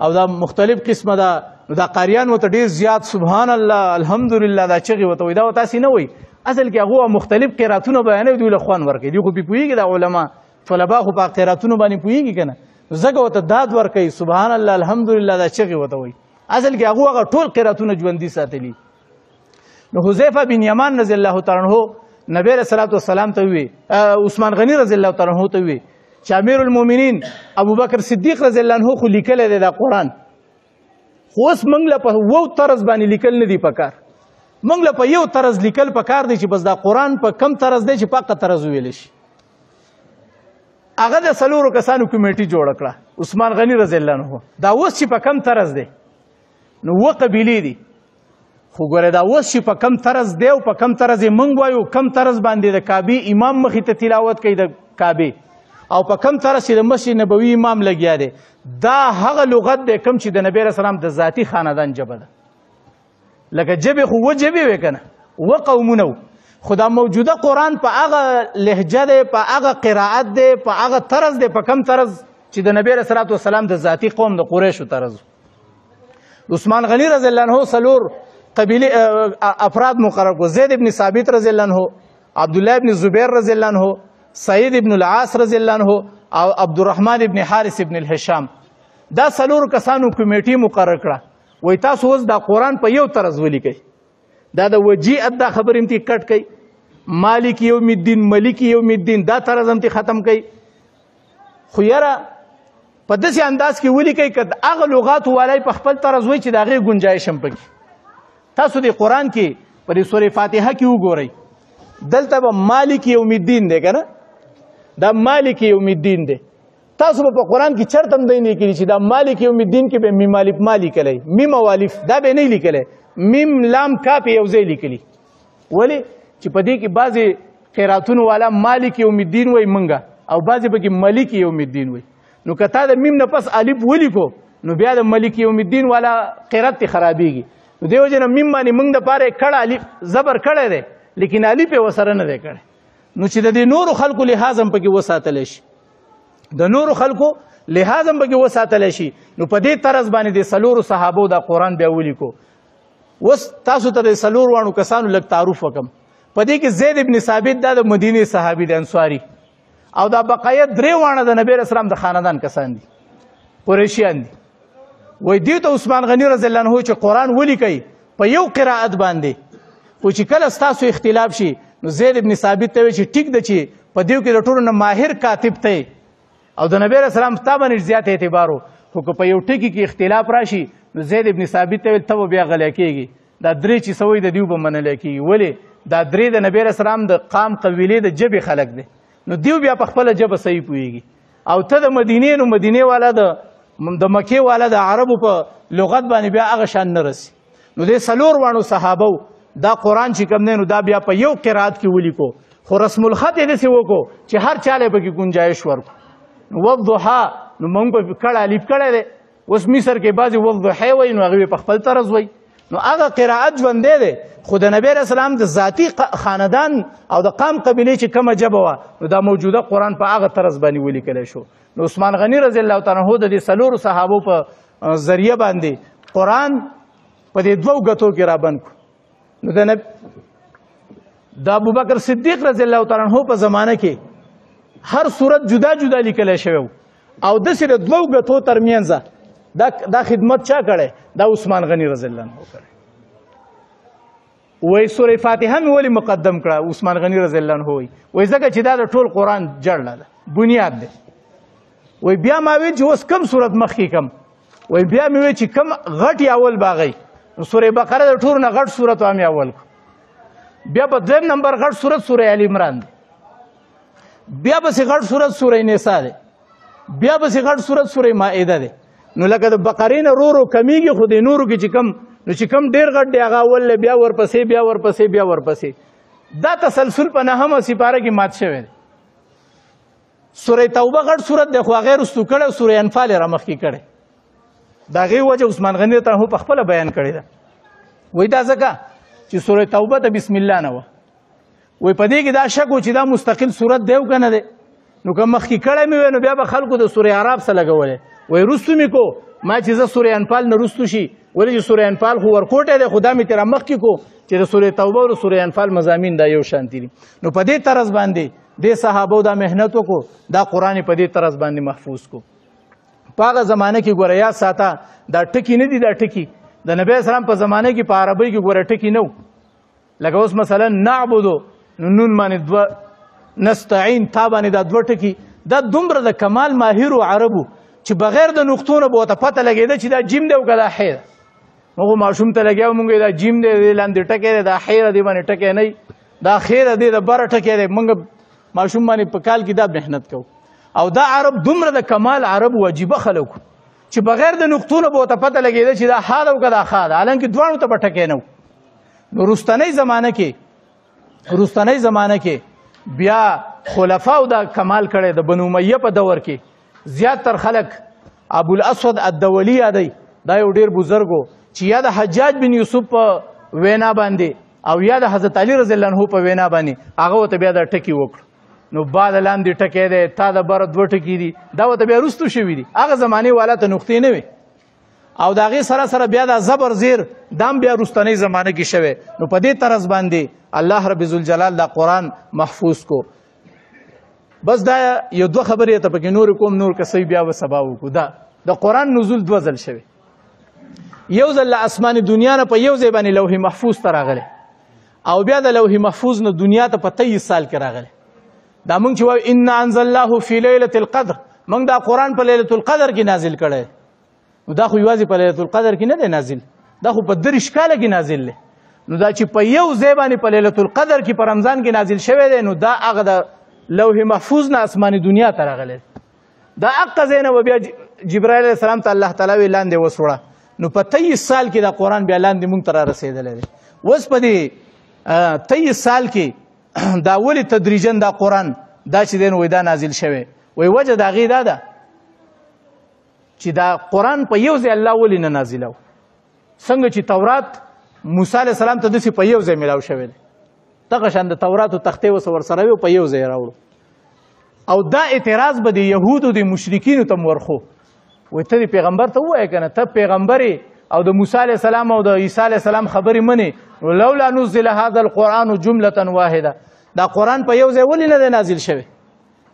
او دا مختلف قسمه دا قاریان ورته ډېر زیات سبحان الله الحمدلله دا چغې ورته وایي، دا تاسې نه وایي، اصل کې هغه مختلف قراتونه بیانوي، دوی له خوند ورکوي. دوی خو پې پوهېږي دا علما طلبا خو په قراتونو باندې پوهېږي که نه، ځکه ورته داد ورکوي سبحان الله الحمدلله دا چغې ورته وایي. اصل کې هغه ټول قراتونه ژوندي ساتلي. نو حذیفه بن یمان رضی الله تعالی عنه نبی علیه الصلاة والسلام ته وی، عثمان غنی رضی الله تعالی عنه ته وی چې امیر المؤمنین ابوبکر صدیق رضی الله عنه خو لیکلی دی دا قرآن، خو اوس موږ له په وو طرز باندې لیکل نه دي پکار، موږ له په یو طرز لیکل پکار دی چې بس دا قرآن په کم طرز دی چې په هغه طرز وویلی شي. هغه د 4 کسانو کمیټي جوړه کړه عثمان غنی رضی الله عنه. دا اوس چې په کم طرز دی نو و قبیلې دي، خو ګوره دا اوس چې په کم طرز دی او په کم طرز یې موږ وایو، کم طرز باندې د کعبې امام مخې ته تلاوت کوي د کعبې، او په کم طرز چې د مسجد نبوي امام لګیا دی، دا هغه لغت دی کم چې د نبی علیه السلام د ذاتي خاندان ژبه ده. لکه ژبې خو و ژبې وې که نه، و قومونه و، خو دا موجوده قرآن په هغه لهجه دی، په هغه قرائت دی، په هغه طرز دی، په کم طرز چې د نبی علیه السلام د ذاتي قوم د قریشو طرز. عثمان غنی رضی الله عنه 4 قبیله افراد مقرر کو، زید ابن ثابت رضی الله عنه، عبدالله ابن زبیر رضی الله عنه، سعید ابن العاص رضی الله عنه او عبدالرحمن ابن حارث ابن الهشام. دا 4 کسانو کمیټي مقرر کړه. وای تاسو اوس دا قرآن په یو طرز ولیکئ، دا د وجیعت دا خبر هم تی کټ کئ، مالک یوم الدین ملک یوم الدین دا طرز هم تی ختم کئ. خو یاره په داسې انداز کې ولیکئ که هغه لغاتو والی په خپل طرز وایي چې د هغې ګنجایش هم پکې. تاسو د قرآن کې په دې سورې فاتحه کې وګورئ، دلته به مالک یوم الدین دی که نه، دا مالک یوم الدین دی، تاسو په قرآن کې چرته هم دی نه لیکلي چې دا مالک یوم الدین کې به میم الف ما لیکلی میم او الف دا به نه لیکلی میم لام کاف یو ځای لیکلي ولې چې په دې کې بعضې قراتونو والا مالک یوم الدین وایي منګه او بعضې پکې ملک یوم الدین وایي نو که تا د میم نه پس الف ولیکو نو بیا د ملک یوم الدین والا قرات تی خرابېږي نو دې وجې نه میم باندې موږ دپاره یې کړه الف زبر کړی دی لیکن الف یې ورسره نه دی کړی نو چې د دې نورو خلکو لحاظ هم پکې وساتلی شي د نورو خلکو لحاظ هم پکې وساتلی شي نو په دې طرز باندې د څلورو صحابو دا قرآن بیا ولیکو اوس تاسو ته د څلور واړو کسانو لږ تعارف وکړم په دې کې زید ابن ثابت دا د مدینې صحابي دی انصاري او دا بقیه درې واړه د نبی اسلام د خاندان کسان دي قریشیان دي وایي دې ته عثمان غني رضی الله عنه چې قرآن ولیکئ په یو قرائت باندې خو چې کله ستاسو اختلاف شي نو زید ابن ثابت ته وایي چې ټیک ده چې په دې کې د ټولو نه ماهر کاتب ته او د نبی اسلام تا باندې زیات اعتبار و خو که په یو ټکي کې اختلاف راشي نو زید ابن ثابت ته ویل ته به بیا غلی کېږي دا درې چې څه وایي د دیو به منلی کېږي ولې دا درې د نبی اسلام د قام قبیلې د ژبې خلک دی نو دیو بیا په خپله ژبه صحیح پوهېږي او ته د مدینې نو مدینې والا د مکې والا د عربو په لغت باندې بیا هغه شان نه رسي نو دې څلور واړو صحابو دا قرآن چې کوم دی نو دا بیا په یو قرائت کې ولیکو خو رسم الخط یې داسې وکړو چې هر چاله پکې ګنجایش ورکړو نو والضحا نو موږ په کړه الف کړی دی اوس مصر کې بعضې والضحی وایي نو هغوی په خپل طرز وایي نو هغه قرائت ژوندی دی خو د نبی اسلام د ذاتي خاندان او د قام قبیلې چې کومه ژبه وه نو دا موجوده قرآن په هغه طرز باندې ولیکلی شو نو عثمان غني رضی الله تعالی عنه د دې څلورو صحابو په ذریعه باندې قرآن په دې دوو ګتو کې رابند کړو نو د ابوبکر صدیق رضی الله تعالی عنه په زمانه کې هر صورت جدا جدا لیکلی شوی او داسې د دوو ګتو ترمنځ دا خدمت چا کړی دا عثمان غني رضی الله عنه کړی وایي سورې فاتحه مې ولې مقدم کړه عثمان غني رضی الله عنه وایي ځکه چې دا د ټول قرآن جړله ده بنیاد دی وایي بیا ما ویل چې اوس کم صورت مخکې کم وایي بیا مې ویل چې کم غټ یې اول باغی نو سورې بقره د ټولو نه غټ صورت هم یې اول کړو بیا په دویم نمبر غټ صورت سورې آل عمران دی بیا پسې غټ صورت سورې نساء دی بیا پسې غټ صورت سورې مائده دی نو لکه د بقرې نه رو رو کمیږي خو د نورو کې چې کم نو چې کم ډېر غټ دی هغه اول بیا ورپسې بیا ورپسې بیا ورپسې دا تسلسل په نهمه سپاره کې مات شوی دی سورې توبه غټ صورت دی خو هغې رستو کړی سورې انفال یې رامخکې کړی د هغې وجه عثمان غني ته په خپله بیان کړې ده وایي دا ځکه چې سورې توبه ته بسم الله نه وه وایي په دې کې دا شک و چې دا مستقل صورت دی او که نه دی نو که مخکې کړی مې وی نو بیا به خلکو د سورې اعراف څه لګولی وایي رستو مې کو ما چې زه سورې انفال نه رستو شي ولې چې سورې انفال خو ورکوټی دی خو دا مې ترې مخکې کو چې د سورې توبه او د سورې انفال مضامین دا یو شانتي دي نو په دې طرز باندې دې صحابو دا محنت وکړو دا قرآن په دې طرز باندې محفوظ کو په هغه زمانه کې ګوره یاد ساته دا ټکي نه دي دا ټکي د نبی اسلام په زمانه کې په عربۍ کې ګوره ټکي نه و لکه اوس مثلا نعبدو نو نون باندې دوه نستعین تا باندې دا دوه ټکي دا دومره د کمال ماهرو عربو چې بغیر د نقطو نه به ورته پته لګېده چې دا جیم دی او که دا حی ده موږ ماشوم ته لګیا مونږ دا جیم دی دې لاندې ټکی دی دا حی ده دې باندې ټکی نه دا خی ده دې د بره ټکی دی مونږ ماشوم باندې په کال کې دا محنت کوو او دا عرب دومره د کمال عرب واجبه خلک چې بغیر د نقطو نه به ورته پته لګېده چې دا ښه ده او که دا ښه ده حالانکې دواړو ته به ټکی نه و نو وروستنۍ زمانه کې بیا خلفاو دا کمال کړی د بنو امیه په دور کې زیاتر خلک ابوالاسود الدولي یادی دا یو ډېر بزرګ و چې یا د حجاج بن یوسف په وینا باندې او یا د حضرت علي رضی الله عنه په وینا باندې هغه ورته بیا دا ټکي وکړو نو بعد لاندې ټکی دی تا د بره دوه ټکي دي دا ورته بیا وروستو شوي دي هغه زمانې والا ته نقطې نه وي او د هغې سره بیا دا زبر زیر دا هم بیا وروستنۍ زمانه کې شوی نو په دې طرز باندې الله رب ذوالجلال دا قرآن محفوظ کو بس دا یو دوه خبرې ته پکې نور کوم نور کسي بیا به سبا وکړو دا د قرآن نزول دوه ځل شوی یو ځل له اسمان دنیا نه په یو ځای باندې لوح محفوظ ته راغلی او بیا د لوح محفوظ نه دنیا ته په 23 سال کې راغلی دا مونږ چې وایو انا انزلناه فی لیلة القدر مونږ دا قرآن په لیلة القدر کې نازل کړی نو دا خو یوازې په لیلة القدر کې نه دی نازل دا خو په 23 کاله کې نازل دی نو دا چې په یو ځای باندې په لیلة القدر کې په رمضان کې نازل شوی دی نو دا هغه د لوح محفوظ نه آسماني دنیا ته راغلی دا حق ځای نه به بیا جبرائیل علیه السلام ته الله تعالی وی لاندې وسوړه. نو په 23 سال کې دا قرآن بیا لاندې مونږ ته را رسېدلی دی. اوس په دې 23 سال کې دا ولې تدریجن دا قرآن دا چې دی نو دا نازل شوی؟ وایي وجه د هغې دا ده چې دا قرآن په یو ځای الله ولې نه نازلو؟ څنګه چې تورات موسی علیه السلام ته داسې په یو ځای میلاو شوی دی، دغه شان د توراتو تختې اوس ورسره وي په یو ځای راوړو. او دا اعتراض به د یهودو د مشرکینو ته ورخو، وایي ته دې پیغمبر ته ووایه که نه، ته پیغمبر او د موسی علیه السلام او د عیسی علیه السلام خبرې منې، لولا نزل هذا القرآن جملة واحده، دا قرآن په یو ځای ولې نه دی نازل شوی؟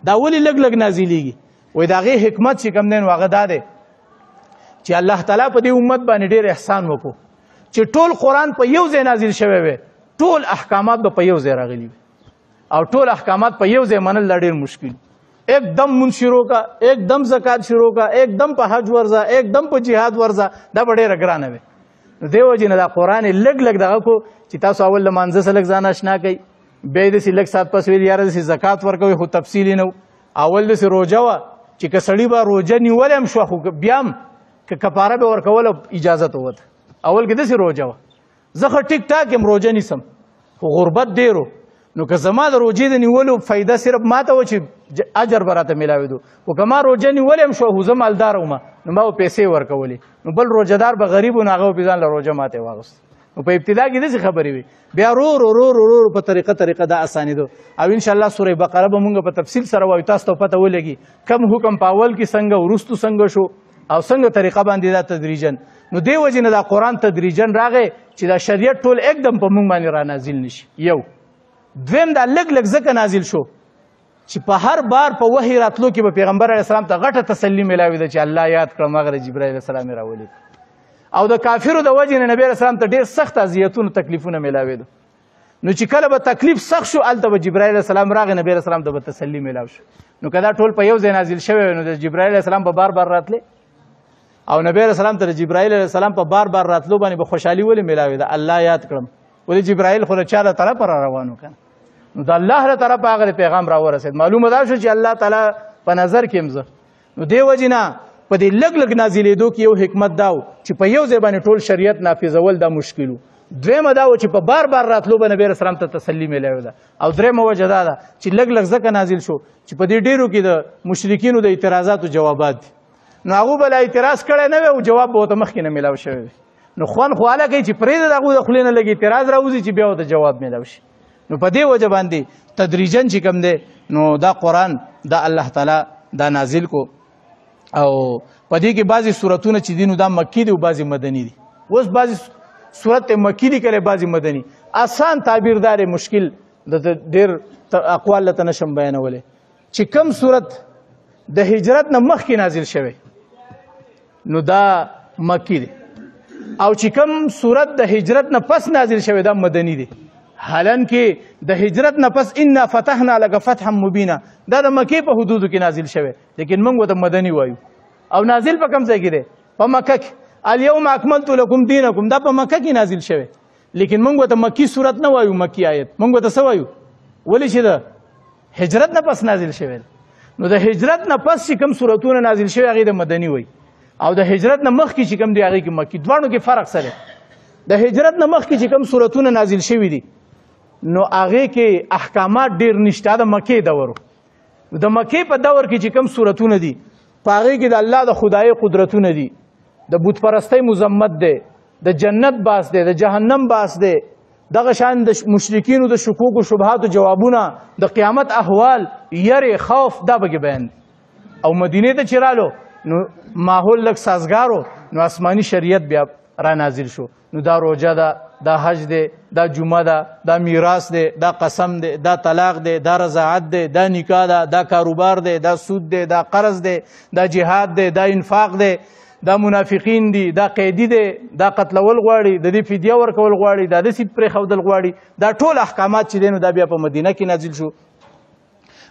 دا ولې لږ لږ نازلېږي؟ وایي د هغې حکمت چې کوم دی نو هغه دا دی چې الله تعالی په دې امت باندې ډېر احسان وکړو چې ټول قرآن په یو ځای نازل شوی وی، ټول احکامات به په یو ځای راغلي وي او ټول احکامات په یو ځای منل دا ډېر مشکل. ایک دم مونځ شروع کا، ایک دم زکات شروع کا، ایک دم په حج ورځه، ایک دم په جهاد ورځه، دا به ډېره ګرانه وي. نو دې وجې نه دا قرآن یې لږ لږ دغه کو چې تاسو اول د مانځه سره لږ ځان اشنا کوئ، بیا یې داسې لږ ساعت پس ویل یاره داسې زکات ورکوئ، خو تفصیل یې نه و. اول داسې روژه وه چې که سړي به روژه نیولې هم شوه خو بیا هم که کفاره به ورکوله اجازه ته وته. اول کې داسې روژه وه، زه ښه ټیک ټاک یم روژه نیسم خو غربت ډېر و، نو که زما د روژې د نیولو فایده صرف ما ته وه چې اجر به راته میلاوېدو، خو که ما روژه نیولې هم شوه خو زه مالداره وم نو ما به پیسې ورکولې، نو بل روژهدار به غریب و نو هغه به ځان له روژه ماته یې واغوست. نو په ابتدا کې داسې خبرې وي، بیا رو په طریقه دا اسانېدو. او انشاءالله سورې بقره به مونږ په تفصیل سره وایو، تاسو ته پته ولګي کم حکم په اول کې څنګه وروستو څنګه شو او څنګه طریقه باندې دا تدریجن. نو دې وجې نه دا قرآن تدریجن راغی چې دا شریعت ټول एकदम په مونږ باندې را نازل نشي. یو دویم دا لږ لږ ځکه نازل شو چې په هر بار په وحی راتلو کې به پیغمبر علیه السلام ته غټه تسلي میلاوېده چې الله یاد کړم هغه د جبرائیل علیه السلام یې راولېږه. او د کافرو د وجې نه نبي علیه السلام ته ډېر سخت اذیتونه تکلیفونه میلاوېده. نو چې کله به تکلیف سخت شو هلته به جبرائیل علیه السلام راغی، نبي علیه السلام ته به تسلي میلاو شو. نو که دا ټول په یو ځای نازل شوی وی نو د جبرائیل علیه السلام به بار بار راتلی او نبی علیه السلام ته د جبرائیل علیه السلام په بار بار راتلو باندې به خوشحالي ولې میلاوېده؟ الله یاد کړم. ولې جبرائیل خو له چا له طرفه را روانو که نه، نو د الله له طرفه هغه پیغام را ورسېد. معلومه دا شو چې الله تعالی په نظر کې یم زه. نو دې وجې نه په دې لږ لږ نازلېدو کې یو حکمت دا و چې په یو ځای باندې ټول شریعت نافظول دا مشکل و. دویمه دا و چې په بار بار راتلو به نبي علیه السلام ته تسلي میلاوېده. او درېیمه وجه دا ده چې لږ لږ ځکه نازل شو چې په دې ډېرو کې د مشرکینو د اعتراضاتو جوابات دي، نو هغو به لا اعتراض کړی نه وی او جواب به ورته مخکې نه میلاو شوی وي. نو خوند خو هله کوي چې پرېږده د هغو د خولې نه لږ اعتراض راوځي چې بیا ورته جواب میلاو شي. نو په دې وجه باندې تدریجن چې کوم دی نو دا قرآن دا الله تعالی دا نازل کو. او په دې کې بعضې صورتونه چې دي نو دا مکي دي او بعضې مدني دي. اوس بعضې صورت مکي دي کله بعضې مدني. آسان تعبیر دار مشکل د ډېر اقوال لته نشم بیانولی چې کوم صورت د هجرت نه مخکې نازل شوی نو دا مکی دی، او چې کوم صورت د هجرت نه پس نازل شوی دا مدني دی. حالان کې د هجرت نه پس انا فتحنا لك فتحا مبینا دا د مکې په حدودو کې نازل شوی، لیکن موږ ورته مدني وایو. او نازل په کوم ځای کې دی؟ په مکه کې. اليوم اکملت لكم دینکم دا په مکه کې نازل شوی، لیکن موږ ورته مکی صورت نه وایو، مکی آیت موږ ورته څه وایو؟ ولې چې د هجرت نه پس نازل شوی. نو د هجرت نه پس چې کوم صورتونه نازل شوی هغې د مدني وایي، او د هجرت نه مخکې چې کوم دی هغې کې مکي. دواړو کې فرق سره. د هجرت نه مخکې چې کوم صورتونه نازل شوي دي نو هغې کې احکامات ډېر نشته، د مکې دور. د مکې په دور کې چې کوم صورتونه دي په هغې کې د الله د خدایي قدرتونه دي، د بت پرستۍ مذمت دی، د جنت باس دی، د جهنم باس دی، دغه شان د مشرکینو د شکوک و شبهاتو جوابونه، د قیامت احوال، یری، خوف، دا پکې بیان دی. او مدینې ته چې رالو نو ماحول لږ سازګارو نو آسماني شریعت بیا را نازل شو. نو دا روژه ده، دا حج دی، دا جمعه ده، دا میراث دی، دا قسم دی، دا طلاق دی، دا رضاعت دی، دا نکاح ده، دا کاروبار دی، دا سود دی، دا قرض دی، دا جهاد دی، دا انفاق دی، دا منافقین دي، دا قیدی دی، دا قتلول غواړي، د دې فدیه ورکول غواړي، دا داسې پرېښودل غواړي. دا ټول احکامات چې دی نو دا بیا په مدینه کې نازل شو.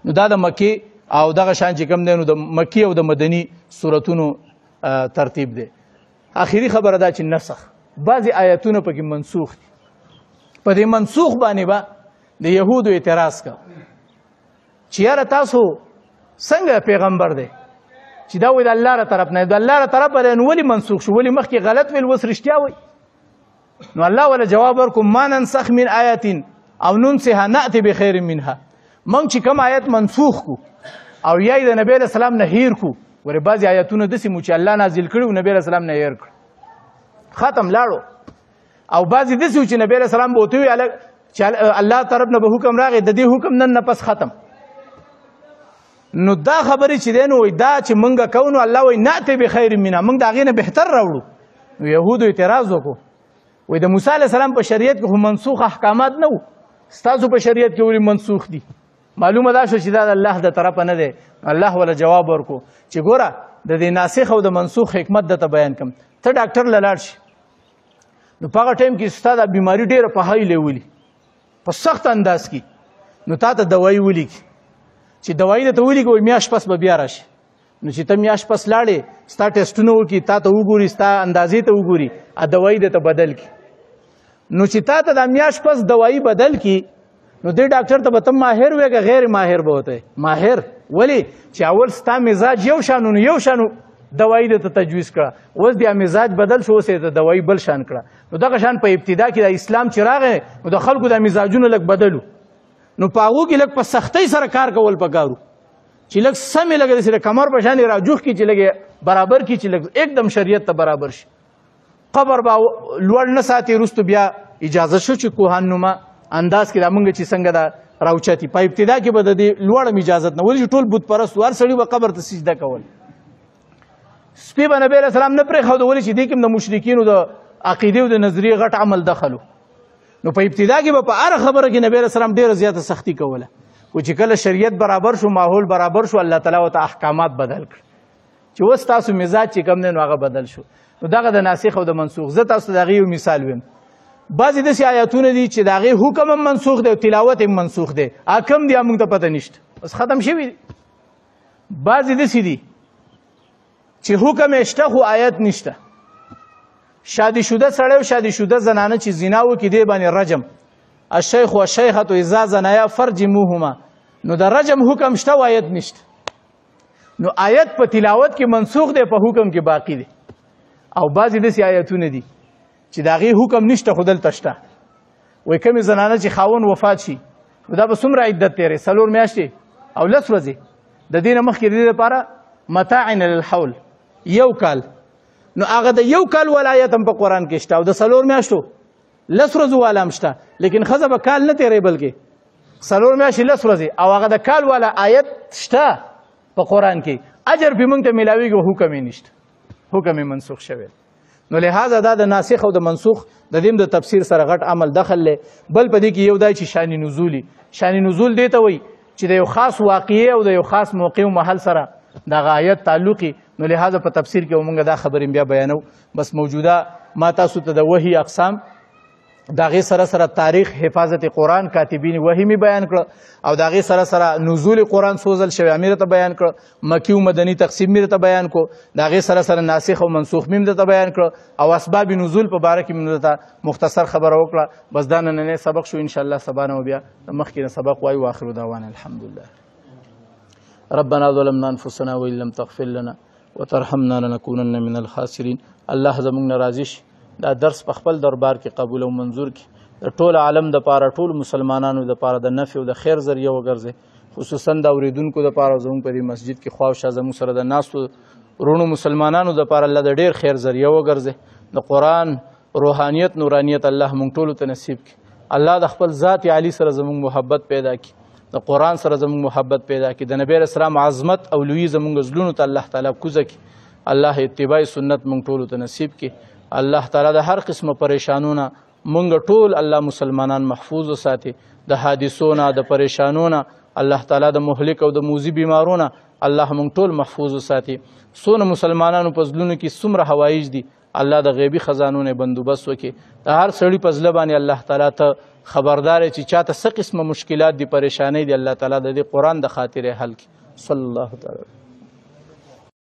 نو دا د مکې او دغه شان چې کوم دی نو د مکي او د مدني صورتونو ترتیب دی. آخري خبره دا چې نسخ بعضې آیتونه پکې منسوخ دي. په دې منسوخ باندې به د یهودو اعتراض کا چې یاره تاسو څنګه پیغمبر دی چې دا وایي د الله له طرف نه، د الله له طرف نه نو ولې منسوخ شو؟ ولې مخکې غلط ویل اوس رښتیا وایي؟ نو الله ولا جواب ورکړو ما ننسخ من آیت او ننسها نأتي بخیر منها. موږ چې کوم آیت منسوخ کو او یا د نبی له سلام نه هیر کو، ورې بعضې آیتونه داسې مو چې الله نازل کړي و نبی له سلام نه هیر کړ، ختم لاړو. او بعضې داسې و چې نبی له سلام به ورته ووایي چې الله طرف نه به حکم راغی، د دې حکم نن نه پس ختم. نو دا خبرې چې دی نو وایي دا چې موږ کوو نو الله وایي نأتي بخیر منها، موږ د هغې نه بهتر راوړو. نو یهودو اعتراض وکړو، وایي د موسی علیه السلام په شریعت کې خو منسوخ احکامات نه وو، ستاسو په شریعت کې ولې منسوخ دي؟ معلومه دا شو چې دا د الله د طرفه نه دی. الله ولا جواب ورکړو چې ګوره د دې ناسخ او د منسوخ حکمت درته بیان کړم. ته ډاکټر له لاړ شي نو په هغه ټایم کې ستا دا بیماري ډېره په های لیولي په سخت انداز کې، نو تا ته دوايي ولیکي چې دوايي درته ولیکي وایي میاشت پس به بیا راشي. نو چې ته میاشت پس لاړې ستا ټیسټونه وکړي، تا ته وګوري، ستا اندازې ته وګوري، دوايي درته بدل کړي. نو چې تا ته دا میاشت پس دوايي بدل کړي نو دې ډاکټر ته به ته ماهر وې که غیر ماهر به وته ماهر. ولې چې اول ستا مزاج یو شانو نو یو شانو دوايي درته تجویز کړه، اوس بیا مزاج بدل شو، اوس یې د دوايي بل شان کړه. نو دغه شان په ابتدا کې د اسلام چې راغی نو د خلکو د مزاجونه لږ بدلو، نو په هغو کې لږ په سختۍ سره کار کول پکارو چې لږ سمې لږ داسې د کمر په شان یې راجوخ کړي چې لږ برابر کړي چې لږ एकदम شریعت ته برابر شي. قبر به لوړ نه ساتي، وروسته بیا اجازه شو چې کوهان نومه انداز کې دا مونږ چې څنګه دا راوچتي په ابتدا کې به د دې لوړ اجازت نه، ولې چې ټول بت پرست هر سړي به قبر ته سجده کول. سپي به نبی علیه السلام نه پرېښوده، ولې چې دې کې هم د مشرکینو د عقیدې او د نظریې غټ عمل دخلو. نو په ابتدا کې به په هره خبره کې نبی علیه السلام ډېره زیاته سختی کوله، خو چې کله شریعت برابر شو، ماحول برابر شو، الله تعالی ورته احکامات بدل کړ چې اوس تاسو مزاج چې کوم دی نو هغه بدل شو. نو دغه د ناسخ او د منسوخ زه تاسو ته د هغې یو مثال ویم. بعضې داسې آیاتونه دي چې د هغې حکم هم منسوخ دی او تلاوت هم منسوخ دی، کم دي موږ ته پته نشته، بس ختم شوي دي. بعضې داسې دي چې حکم یې شته خو آیت نشته. شادي شده سړی او شادي شده زنانه چې زنا وکړي دی باندې رجم، الشیخ والشیخة اذا زنایا فرجموهما، نو د رجم حکم شته او آیت نشته. نو آیت په تلاوت کې منسوخ دی، په حکم کې باقی دی. او بعضې داسې آیتونه دي چې د هغې حکم نشته خو دلته شته. وایي کومې زنانه چې خاوند وفات شي نو دا به څومره عدت تېرې 4 میاشتې او 10 ورځې، د دې نه مخکې د دې لپاره متاع للحول 1 کال. نو هغه د 1 کال والا آیت هم په قرآن کې شته او د 4 میاشتو 10 ورځو والا هم شته، لیکن ښځه به کال نه تېرې بلکې 4 میاشتې 10 ورځې، او هغه د کال والا آیت شته په قرآن کې، اجر پې موږ ته میلاویږي او حکم یې نشته، حکم یې منسوخ شوی. نو لہذا دا د ناسخ او د منسوخ د دې د تفسیر سره غټ عمل دخل لري. بل په دې کې یو دی چې شان نزولي، شان نزول دی ته وایي چې د یو خاص واقعې او د یو خاص موقع او محل سره دغه آیت تعلقي. نو لہذا په تفسیر کې موږ دا خبرې بیا بیانو. بس موجوده ما تاسو ته د وحي اقسام د هغې سره سره تاریخ حفاظت قرآن کاتبین وحي مې بیان کړه، او د هغې سره سره نزول قرآن څو ځل شوی مې درته بیان کړه، مکي او مدني تقسیم مې درته بیان کړو، د هغې سره سره ناسخ او منسوخ مې درته بیان کړه، او اسباب نزول په باره کې مې درته مختصر خبره وکړه. بس دا نننی سبق شو، انشاءالله سبا نه بیا د مخکې نه سبق وایو. واخر دعوانا الحمدلله ربنا ظلمنا انفسنا وان لم تغفر لنا وترحمنا لنكونن من الخاسرین. الله زموږ نه راضي شي، دا درس په خپل دربار کې قبول او منظور کړي، د ټول عالم د پاره، ټول مسلمانانو د پاره د نفع او د خیر ذریعہ وګرځي، خصوصا د اوریدونکو د پاره زموږ په دې مسجد کې خواوشا زموږ سره د ناستو ورونو مسلمانانو د پاره الله د ډیر خیر ذریعہ وګرځي، د قرآن روحانیت نورانیت الله مونږ ټولو ته نصیب کړي. الله د خپل ذات عالی سره زموږ محبت پیدا کړي، د قرآن سره زموږ محبت پیدا کړي، د نبی اسلام عظمت او لوی زموږ زړونو ته الله تعالی کوزه کړي. الله اتباع سنت مونږ ټولو ته نصیب کړي. الله تعالی د هر قسمه پریشانونه مونږ ټول الله مسلمانان محفوظ وساتي، د حادثونه د پریشانونه الله تعالی د مهلک او د موذي بیمارونه الله مونږ ټول محفوظ وساتي. څونه مسلمانانو په زړونو کې څومره حوایج دي الله د غیبي خزانو نه بندوبست وکړي. د هر سړي په زړه باندې الله تعالی ته خبردار چې چاته څه قسمه مشکلات دي پریشانی دي الله تعالی د دې قرآن د خاطر حل کړي. صلی الله تعالی